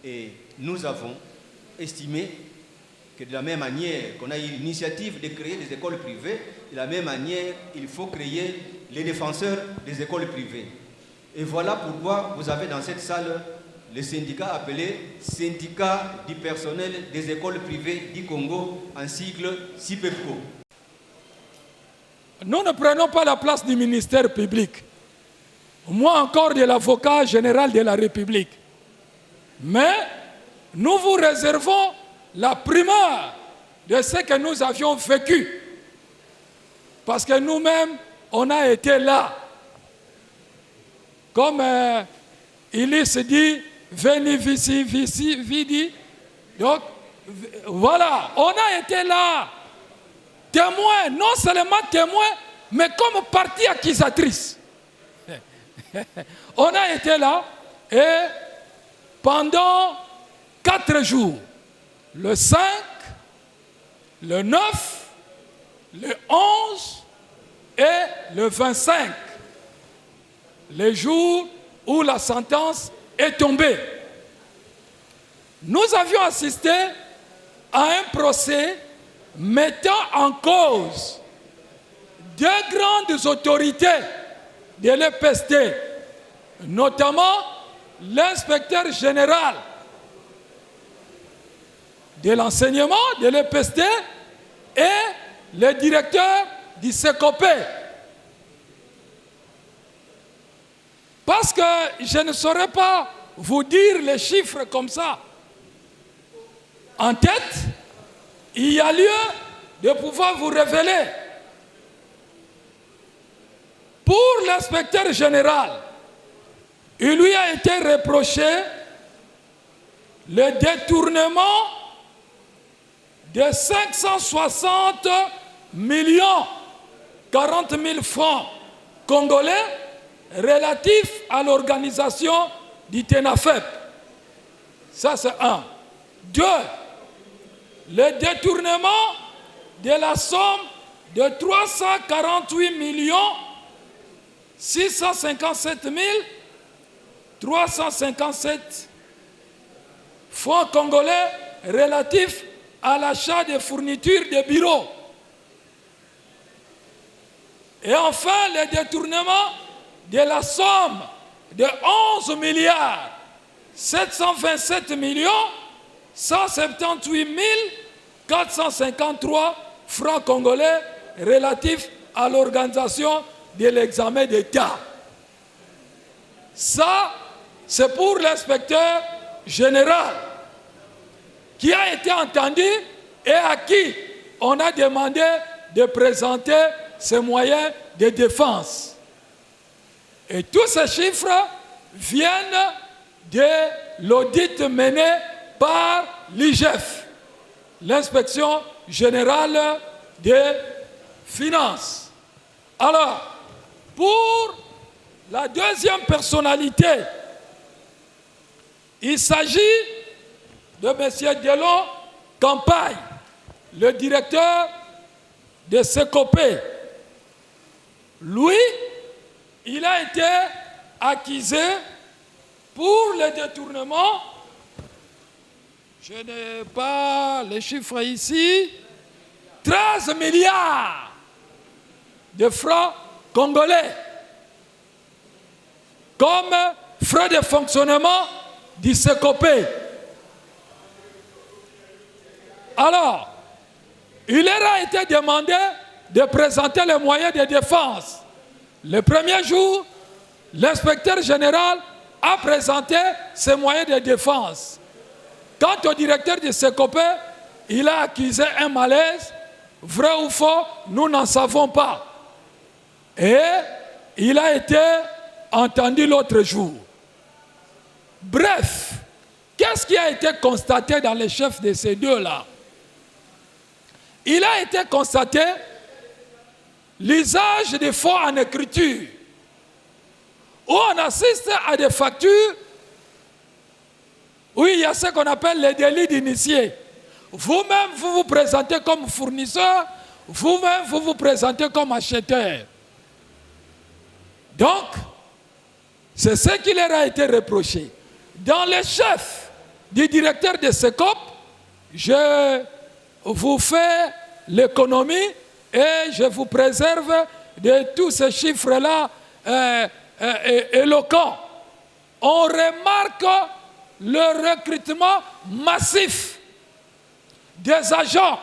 Et nous avons estimé que de la même manière qu'on a eu l'initiative de créer des écoles privées, de la même manière, il faut créer les défenseurs des écoles privées. Et voilà pourquoi vous avez dans cette salle le syndicat appelé Syndicat du personnel des écoles privées du Congo, en sigle SIPEPCO. Nous ne prenons pas la place du ministère public, moins encore de l'avocat général de la République. Mais nous vous réservons la primeur de ce que nous avions vécu. Parce que nous-mêmes, on a été là. Comme Ulysse dit, veni vici vidi. Donc, voilà, on a été là. Témoin, non seulement témoin, mais comme partie accusatrice. On a été là et pendant 4 jours, le 5, le 9, le 11 et le 25, les jours où la sentence est tombée. Nous avions assisté à un procès mettant en cause 2 grandes autorités de l'EPST, notamment l'inspecteur général de l'enseignement de l'EPST et le directeur du SECOPE. Parce que je ne saurais pas vous dire les chiffres comme ça en tête, il y a lieu de pouvoir vous révéler. Pour l'inspecteur général, il lui a été reproché le détournement de 560 millions 40 000 francs congolais relatifs à l'organisation du TENAFEP. Ça, c'est 1. 2. Le détournement de la somme de 348 657 357 francs congolais relatifs à l'achat de fournitures de bureaux. Et enfin, le détournement de la somme de 11 milliards 727 178 453 francs congolais relatifs à l'organisation de l'examen d'État. Ça, c'est pour l'inspecteur général qui a été entendu et à qui on a demandé de présenter ses moyens de défense. Et tous ces chiffres viennent de l'audit mené par l'IGF, l'inspection générale des finances. Alors, pour la deuxième personnalité, il s'agit de M. Delon Campagne, le directeur de Secopé. Lui, il a été accusé pour le détournement, je n'ai pas les chiffres ici, 13 milliards de francs congolais comme frais de fonctionnement du Secopé. Alors, il leur a été demandé de présenter les moyens de défense. Le premier jour, l'inspecteur général a présenté ses moyens de défense. Quant au directeur du Secopé, il a accusé un malaise. Vrai ou faux, nous n'en savons pas. Et il a été entendu l'autre jour. Bref, qu'est-ce qui a été constaté dans les chefs de ces deux-là? Il a été constaté l'usage des faux en écriture, où on assiste à des factures où il y a ce qu'on appelle les délits d'initié. Vous-même, vous vous présentez comme fournisseur, vous-même, vous vous présentez comme acheteur. Donc, c'est ce qui leur a été reproché. Dans les chefs du directeur de SECOP, je vous fais l'économie et je vous préserve de tous ces chiffres-là éloquents. On remarque le recrutement massif des agents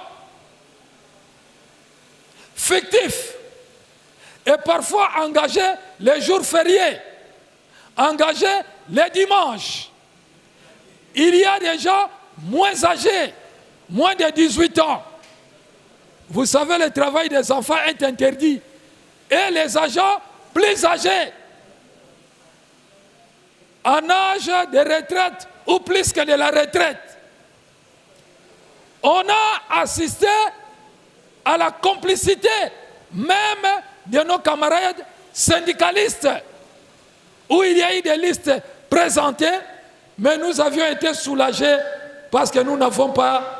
fictifs et parfois engagés les jours fériés, engagés les dimanches. Il y a des gens moins âgés, moins de 18 ans. Vous savez, le travail des enfants est interdit. Et les agents plus âgés, en âge de retraite ou plus que de la retraite. On a assisté à la complicité même de nos camarades syndicalistes, où il y a eu des listes présentées, mais nous avions été soulagés parce que nous n'avons pas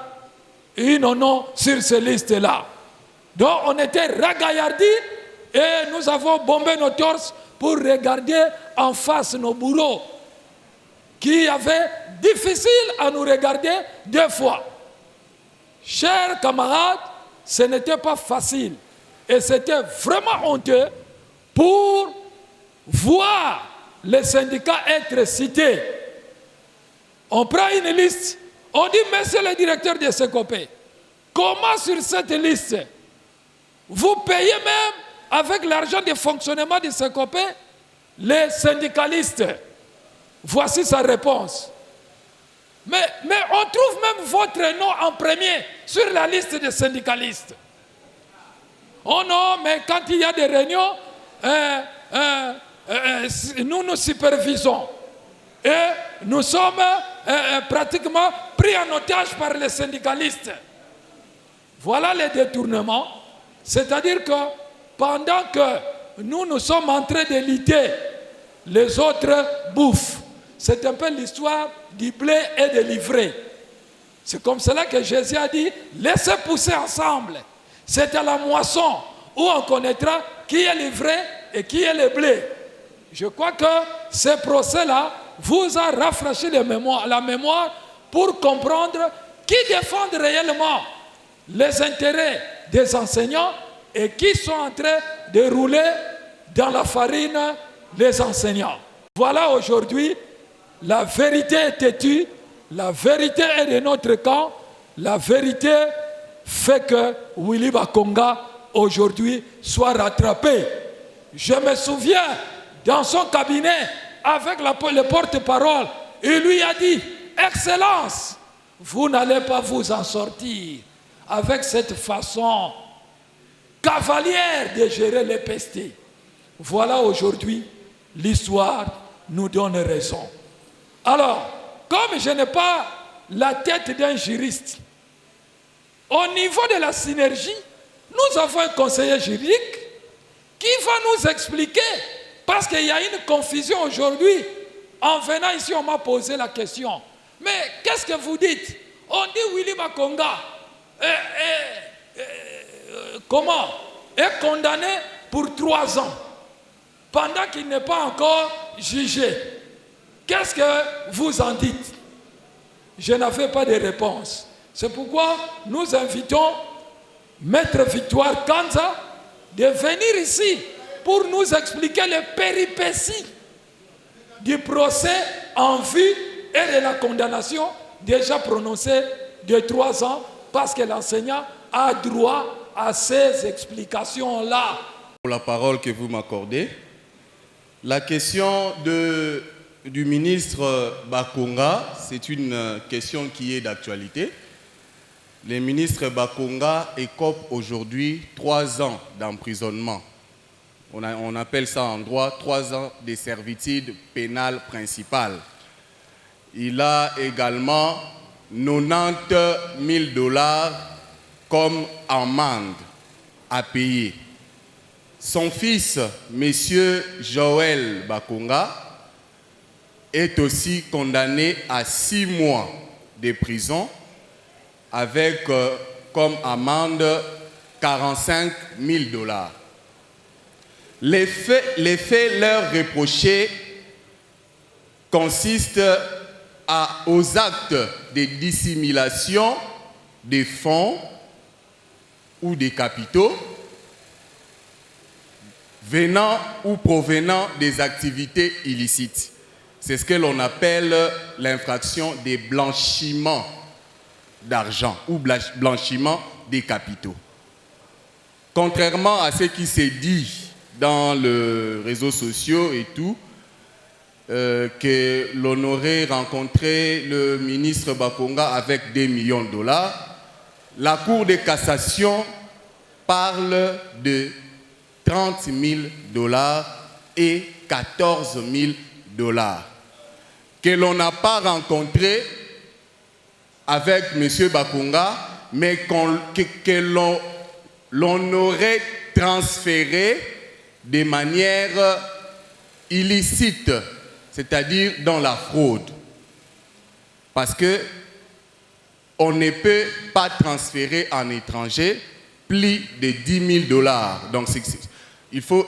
eu nos noms sur ces listes-là. Donc on était ragaillardis et nous avons bombé nos torses pour regarder en face nos bourreaux, qui avaient difficile à nous regarder deux fois. Chers camarades, ce n'était pas facile et c'était vraiment honteux pour voir les syndicats être cités. On prend une liste, on dit, monsieur le directeur de Secopé, comment sur cette liste, vous payez même avec l'argent de fonctionnement de Secopé les syndicalistes? Voici sa réponse. Mais on trouve même votre nom en premier sur la liste des syndicalistes. Oh non, mais quand il y a des réunions, nous supervisons. Et nous sommes pratiquement pris en otage par les syndicalistes. Voilà les détournements. C'est-à-dire que pendant que nous sommes en train de lutter, les autres bouffent. C'est un peu l'histoire du blé et de l'ivraie. C'est comme cela que Jésus a dit, laissez pousser ensemble. C'est à la moisson où on connaîtra qui est le vrai et qui est le blé. Je crois que ce procès-là vous a rafraîchi la mémoire pour comprendre qui défendent réellement les intérêts des enseignants et qui sont en train de rouler dans la farine les enseignants. Voilà aujourd'hui, la vérité est têtue, la vérité est de notre camp, la vérité fait que Willy Bakonga aujourd'hui soit rattrapé. Je me souviens, dans son cabinet, avec le porte-parole, il lui a dit, « Excellence, vous n'allez pas vous en sortir avec cette façon cavalière de gérer les pestés. » Voilà aujourd'hui, l'histoire nous donne raison. Alors, comme je n'ai pas la tête d'un juriste, au niveau de la synergie, nous avons un conseiller juridique qui va nous expliquer, parce qu'il y a une confusion aujourd'hui. En venant ici, on m'a posé la question. Mais qu'est-ce que vous dites? On dit Willy Bakonga comment? Est condamné pour 3 ans, pendant qu'il n'est pas encore jugé. Qu'est-ce que vous en dites? Je n'avais pas de réponse. C'est pourquoi nous invitons Maître Victoire Kanza de venir ici pour nous expliquer les péripéties du procès en vue et de la condamnation déjà prononcée de 3 ans, parce que l'enseignant a droit à ces explications-là. Pour la parole que vous m'accordez, la question du ministre Bakonga, c'est une question qui est d'actualité. Le ministre Bakonga écope aujourd'hui 3 ans d'emprisonnement. On appelle ça en droit 3 ans de servitude pénale principale. Il a également 90 000 $ comme amende à payer. Son fils, M. Joël Bakonga, est aussi condamné à 6 mois de prison avec comme amende 45 000 $. Les faits leur reprochés consistent aux actes de dissimulation des fonds ou des capitaux venant ou provenant des activités illicites. C'est ce que l'on appelle l'infraction des blanchiments d'argent ou blanchiment des capitaux. Contrairement à ce qui s'est dit dans les réseaux sociaux et tout, que l'on aurait rencontré le ministre Bakonga avec 2 millions de $, la Cour de cassation parle de 30 000 $ et 14 000 $, que l'on n'a pas rencontré avec M. Bakonga, mais que l'on aurait transféré de manière illicite, c'est-à-dire dans la fraude. Parce que on ne peut pas transférer en étranger plus de 10 000 $. Donc il faut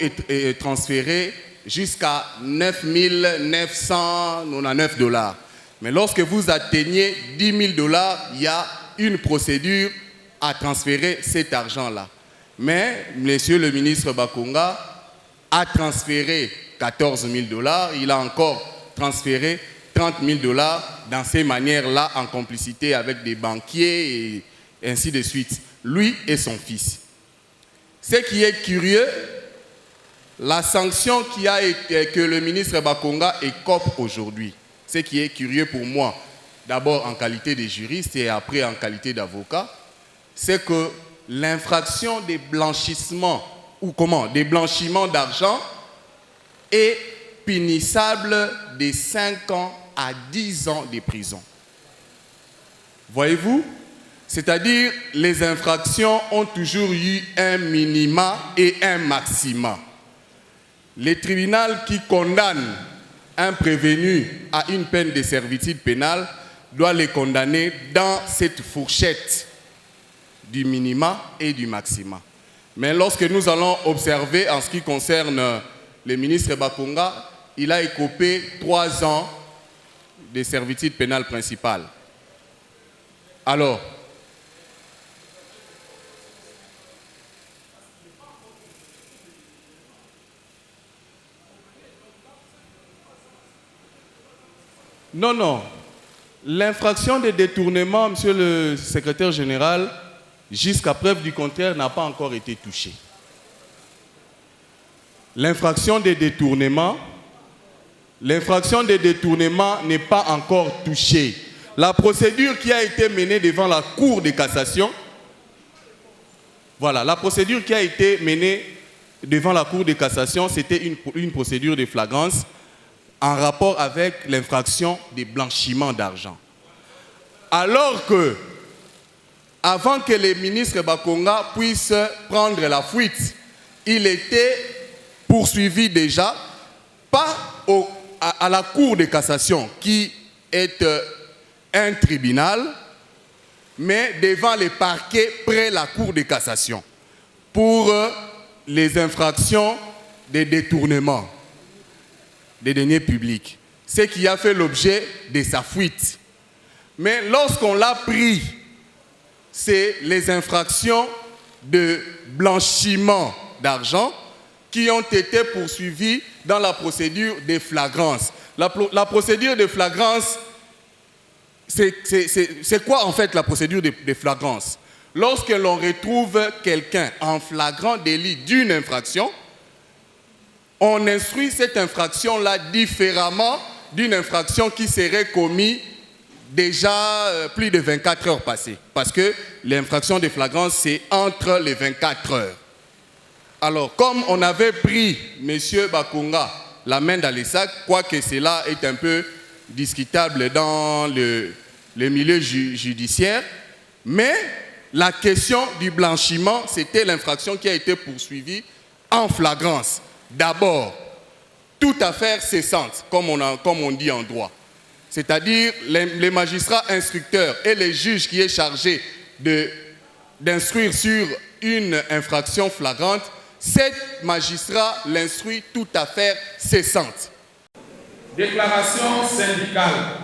transférer jusqu'à 9 999 $. Mais lorsque vous atteignez 10 000 $, il y a une procédure à transférer cet argent-là. Mais monsieur le ministre Bakonga a transféré 14 000 $, il a encore transféré 30 000 $ dans ces manières-là, en complicité avec des banquiers et ainsi de suite, lui et son fils. Ce qui est curieux, la sanction que le ministre Bakonga écope aujourd'hui, ce qui est curieux pour moi, d'abord en qualité de juriste et après en qualité d'avocat, c'est que l'infraction des blanchissements, ou comment, des blanchiments d'argent est punissable de 5 ans à 10 ans de prison. Voyez-vous? C'est-à-dire, les infractions ont toujours eu un minima et un maxima. Le tribunal qui condamne un prévenu à une peine de servitude pénale doit le condamner dans cette fourchette. du minima et du maxima. Mais lorsque nous allons observer en ce qui concerne le ministre Bakonga, il a écopé 3 ans de servitude pénale principale. Alors, non. L'infraction de détournement, monsieur le secrétaire général, jusqu'à preuve du contraire, n'a pas encore été touchée. L'infraction de détournement n'est pas encore touchée. La procédure qui a été menée devant la Cour de cassation, voilà, la procédure qui a été menée devant la Cour de cassation, c'était une procédure de flagrance en rapport avec l'infraction de blanchiment d'argent. Alors que, avant que le ministre Bakonga puisse prendre la fuite, il était poursuivi déjà, pas à la Cour de cassation, qui est un tribunal, mais devant les parquets près la Cour de cassation, pour les infractions de détournement des deniers publics, ce qui a fait l'objet de sa fuite. Mais lorsqu'on l'a pris, c'est les infractions de blanchiment d'argent qui ont été poursuivies dans la procédure de flagrance. La procédure de flagrance, c'est quoi en fait la procédure de flagrance? Lorsque l'on retrouve quelqu'un en flagrant délit d'une infraction, on instruit cette infraction-là différemment d'une infraction qui serait commise déjà plus de 24 heures passées. Parce que l'infraction de flagrance, c'est entre les 24 heures. Alors, comme on avait pris M. Bakonga la main dans les sacs, quoique cela est un peu discutable dans le milieu judiciaire, mais la question du blanchiment, c'était l'infraction qui a été poursuivie en flagrance. D'abord, toute affaire cessante, comme on dit en droit. C'est-à-dire les magistrats instructeurs et les juges qui est chargé d'instruire sur une infraction flagrante, cet magistrat l'instruit toute affaire cessante. Déclaration syndicale.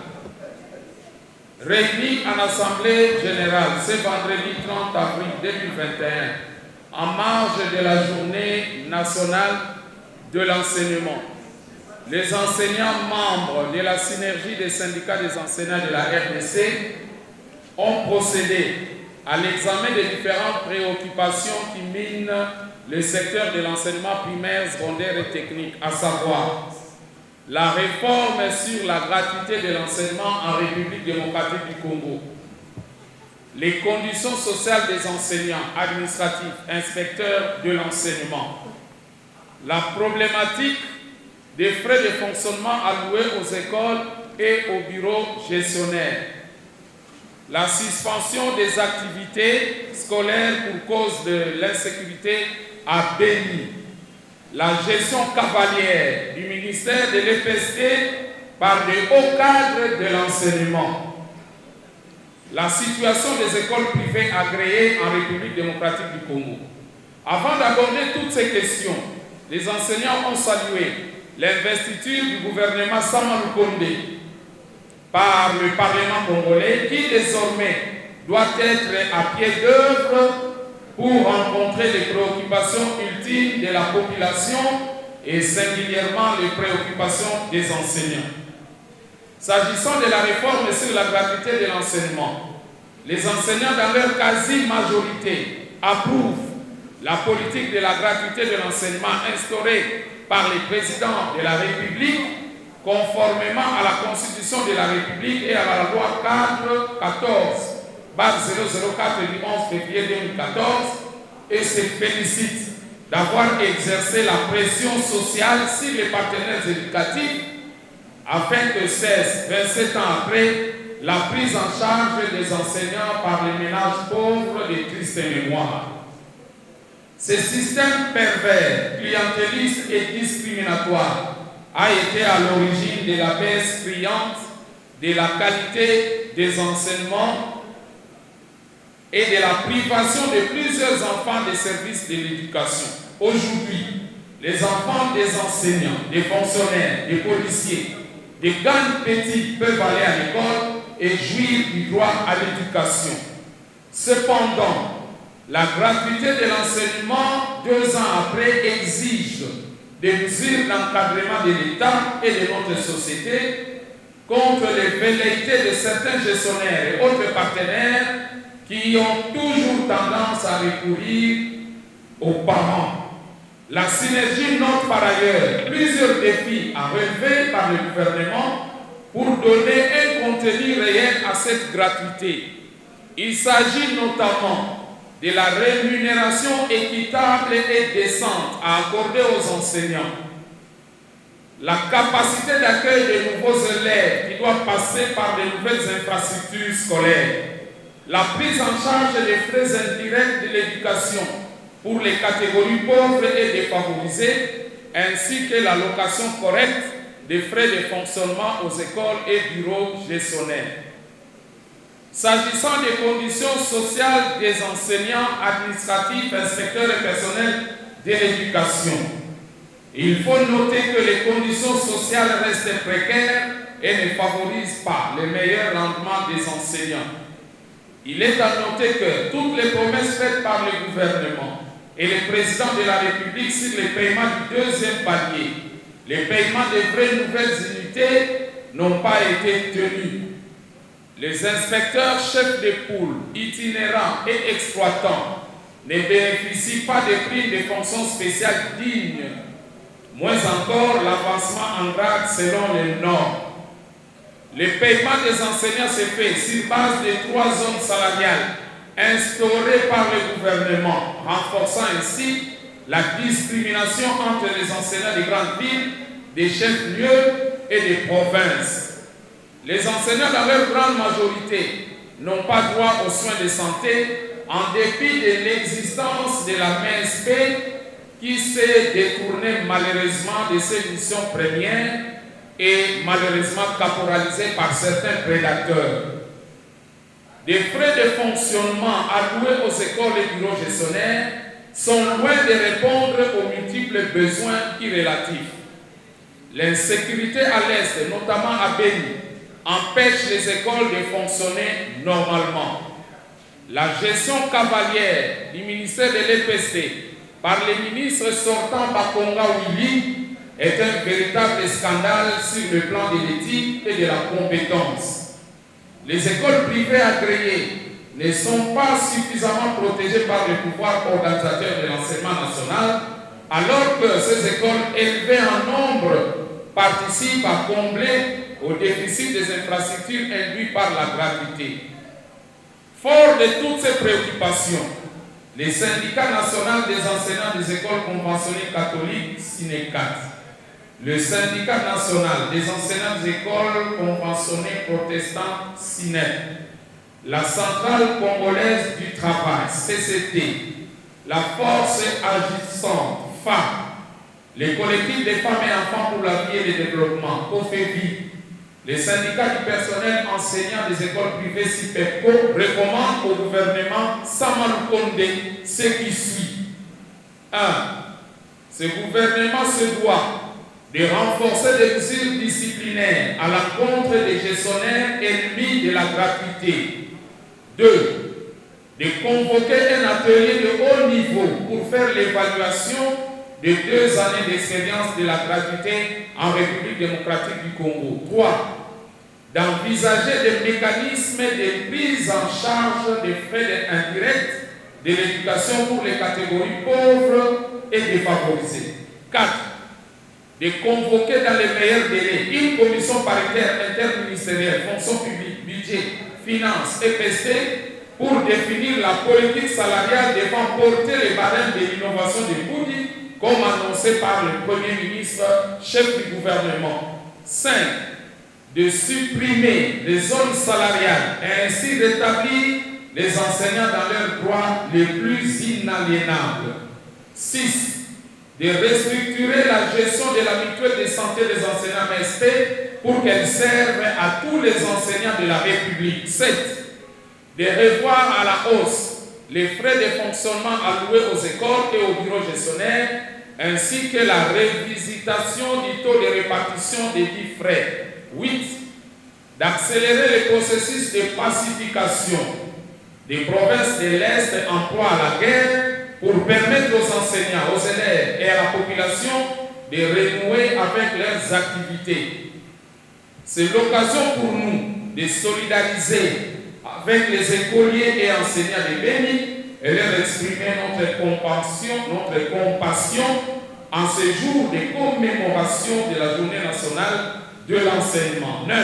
Réunie en Assemblée générale ce vendredi 30 avril 2021, en marge de la journée nationale de l'enseignement, les enseignants membres de la synergie des syndicats des enseignants de la RDC ont procédé à l'examen des différentes préoccupations qui minent le secteur de l'enseignement primaire, secondaire et technique, à savoir la réforme sur la gratuité de l'enseignement en République démocratique du Congo, les conditions sociales des enseignants administratifs, inspecteurs de l'enseignement, la problématique des frais de fonctionnement alloués aux écoles et aux bureaux gestionnaires, la suspension des activités scolaires pour cause de l'insécurité à Béni, la gestion cavalière du ministère de l'EPST par de hauts cadres de l'enseignement, la situation des écoles privées agréées en République démocratique du Congo. Avant d'aborder toutes ces questions, les enseignants ont salué l'investiture du gouvernement Sama Lukonde par le Parlement congolais qui désormais doit être à pied d'œuvre pour rencontrer les préoccupations ultimes de la population et singulièrement les préoccupations des enseignants. S'agissant de la réforme sur la gratuité de l'enseignement, les enseignants dans leur quasi-majorité approuvent la politique de la gratuité de l'enseignement instaurée par les présidents de la République conformément à la Constitution de la République et à la loi 4-14/004 du 11 février 2014 et se félicitent d'avoir exercé la pression sociale sur les partenaires éducatifs afin que cesse, 27 ans après, la prise en charge des enseignants par les ménages pauvres de triste mémoire. Ce système pervers, clientéliste et discriminatoire a été à l'origine de la baisse criante de la qualité des enseignements et de la privation de plusieurs enfants des services de l'éducation. Aujourd'hui, les enfants des enseignants, des fonctionnaires, des policiers, des grands petits peuvent aller à l'école et jouir du droit à l'éducation. Cependant, la gratuité de l'enseignement 2 ans après exige des mesures d'encadrement de l'État et de notre société contre les velléités de certains gestionnaires et autres partenaires qui ont toujours tendance à recourir aux parents. La synergie note par ailleurs plusieurs défis à relever par le gouvernement pour donner un contenu réel à cette gratuité. Il s'agit notamment de la rémunération équitable et décente à accorder aux enseignants, la capacité d'accueil des nouveaux élèves qui doivent passer par de nouvelles infrastructures scolaires, la prise en charge des frais indirects de l'éducation pour les catégories pauvres et défavorisées, ainsi que l'allocation correcte des frais de fonctionnement aux écoles et bureaux gestionnaires. S'agissant des conditions sociales des enseignants, administratifs, inspecteurs et personnels de l'éducation, il faut noter que les conditions sociales restent précaires et ne favorisent pas les meilleurs rendements des enseignants. Il est à noter que toutes les promesses faites par le gouvernement et le président de la République sur les paiements du 2e palier, les paiements des vraies nouvelles unités n'ont pas été tenus. Les inspecteurs chefs de poule, itinérants et exploitants ne bénéficient pas des primes de fonctions spéciales dignes, moins encore l'avancement en grade selon les normes. Le paiement des enseignants se fait sur base de 3 zones salariales instaurées par le gouvernement, renforçant ainsi la discrimination entre les enseignants des grandes villes, des chefs-lieux et des provinces. Les enseignants, dans leur grande majorité, n'ont pas droit aux soins de santé en dépit de l'existence de la MSP qui s'est détournée malheureusement de ses missions premières et malheureusement caporalisée par certains prédateurs. Des frais de fonctionnement alloués aux écoles et bureaux gestionnaires sont loin de répondre aux multiples besoins irrélatifs. L'insécurité à l'Est, notamment à Béni, empêche les écoles de fonctionner normalement. La gestion cavalière du ministère de l'EPC par les ministres sortants Bakonga Willy est un véritable scandale sur le plan de l'éthique et de la compétence. Les écoles privées agréées ne sont pas suffisamment protégées par le pouvoir organisateur de l'enseignement national, alors que ces écoles élevées en nombre participent à combler au déficit des infrastructures induit par la gratuité. Fort de toutes ces préoccupations, les syndicats nationaux des enseignants des écoles conventionnées catholiques SYNECAT, le syndicat national des enseignants des écoles conventionnées protestantes SYNEP, la centrale congolaise du travail CCT, la force agissante FAM, les collectifs des femmes et enfants pour la vie et le développement COFEVI, les syndicats du personnel enseignant des écoles privées CIPEPCO recommandent au gouvernement Samanou Condé ce qui suit. 1. Ce gouvernement se doit de renforcer les mesures disciplinaires à l'encontre des gestionnaires ennemis de la gratuité. 2. De convoquer un atelier de haut niveau pour faire l'évaluation de 2 années d'expérience de la gratuité en République démocratique du Congo. 3. D'envisager des mécanismes de prise en charge des frais indirects de l'éducation pour les catégories pauvres et défavorisées. 4. De convoquer dans les meilleurs délais une commission paritaire interministérielle, fonction publique, budget, finances, EPC, pour définir la politique salariale devant porter les barèmes de l'innovation de Boudi, comme annoncé par le Premier ministre, chef du gouvernement. 5. De supprimer les zones salariales et ainsi rétablir les enseignants dans leurs droits les plus inaliénables. 6. De restructurer la gestion de la mutuelle de santé des enseignants MSP pour qu'elle serve à tous les enseignants de la République. 7. de revoir à la hausse les frais de fonctionnement alloués aux écoles et aux bureaux gestionnaires, ainsi que la révisitation du taux de répartition des dits frais. 8. D'accélérer le processus de pacification des provinces de l'Est en proie à la guerre pour permettre aux enseignants, aux élèves et à la population de renouer avec leurs activités. C'est l'occasion pour nous de solidariser avec les écoliers et enseignants de Béni et leur exprimer notre compassion en ce jour de commémoration de la Journée nationale de l'enseignement. 9.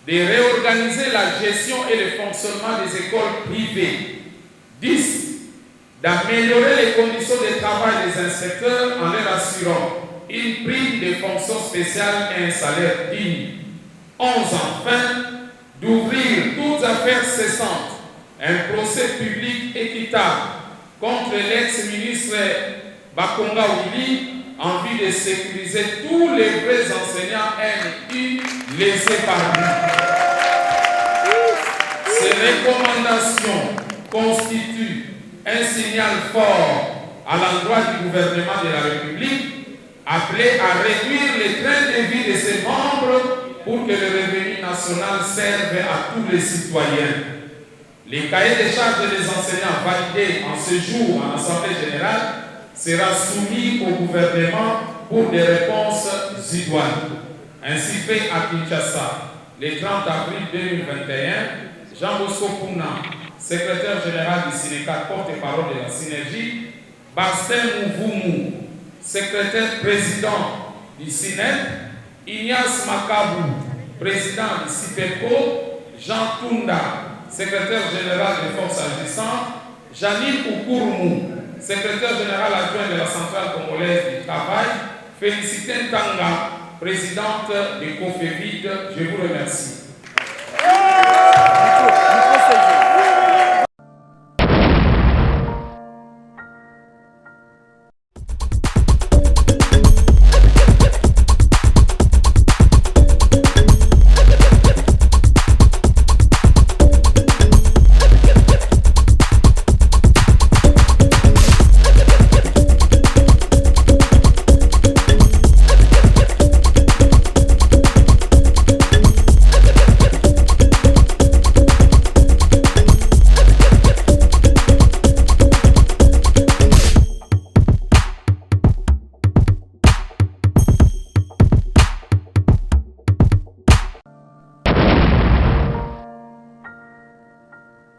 De réorganiser la gestion et le fonctionnement des écoles privées. 10. D'améliorer les conditions de travail des inspecteurs en leur assurant une prime de fonction spéciale et un salaire digne. 11. Enfin, d'ouvrir toutes affaires cessantes un procès public équitable contre l'ex-ministre Bakonga Willy en vue de sécuriser tous les vrais enseignants NI laissés par lui. Ces recommandations constituent un signal fort à l'endroit du gouvernement de la République, appelé à réduire les trains de vie de ses membres pour que le revenu national serve à tous les citoyens. Les cahiers de charges des enseignants validés en ce jour en Assemblée générale sera soumis au gouvernement pour des réponses idoines. Ainsi fait à Kinshasa, le 30 avril 2021, Jean Bosco Pouna, secrétaire général du Sénégal, porte-parole de la synergie, Bastien Mouvoumou, secrétaire président du SINEP, Ignace Makabou, président du CIPECO, Jean Tounda, secrétaire général des forces agissantes, Janine Oukourmou, secrétaire général adjoint de la Centrale congolaise du travail, Félicité Tanga, présidente du COFEVID, je vous remercie.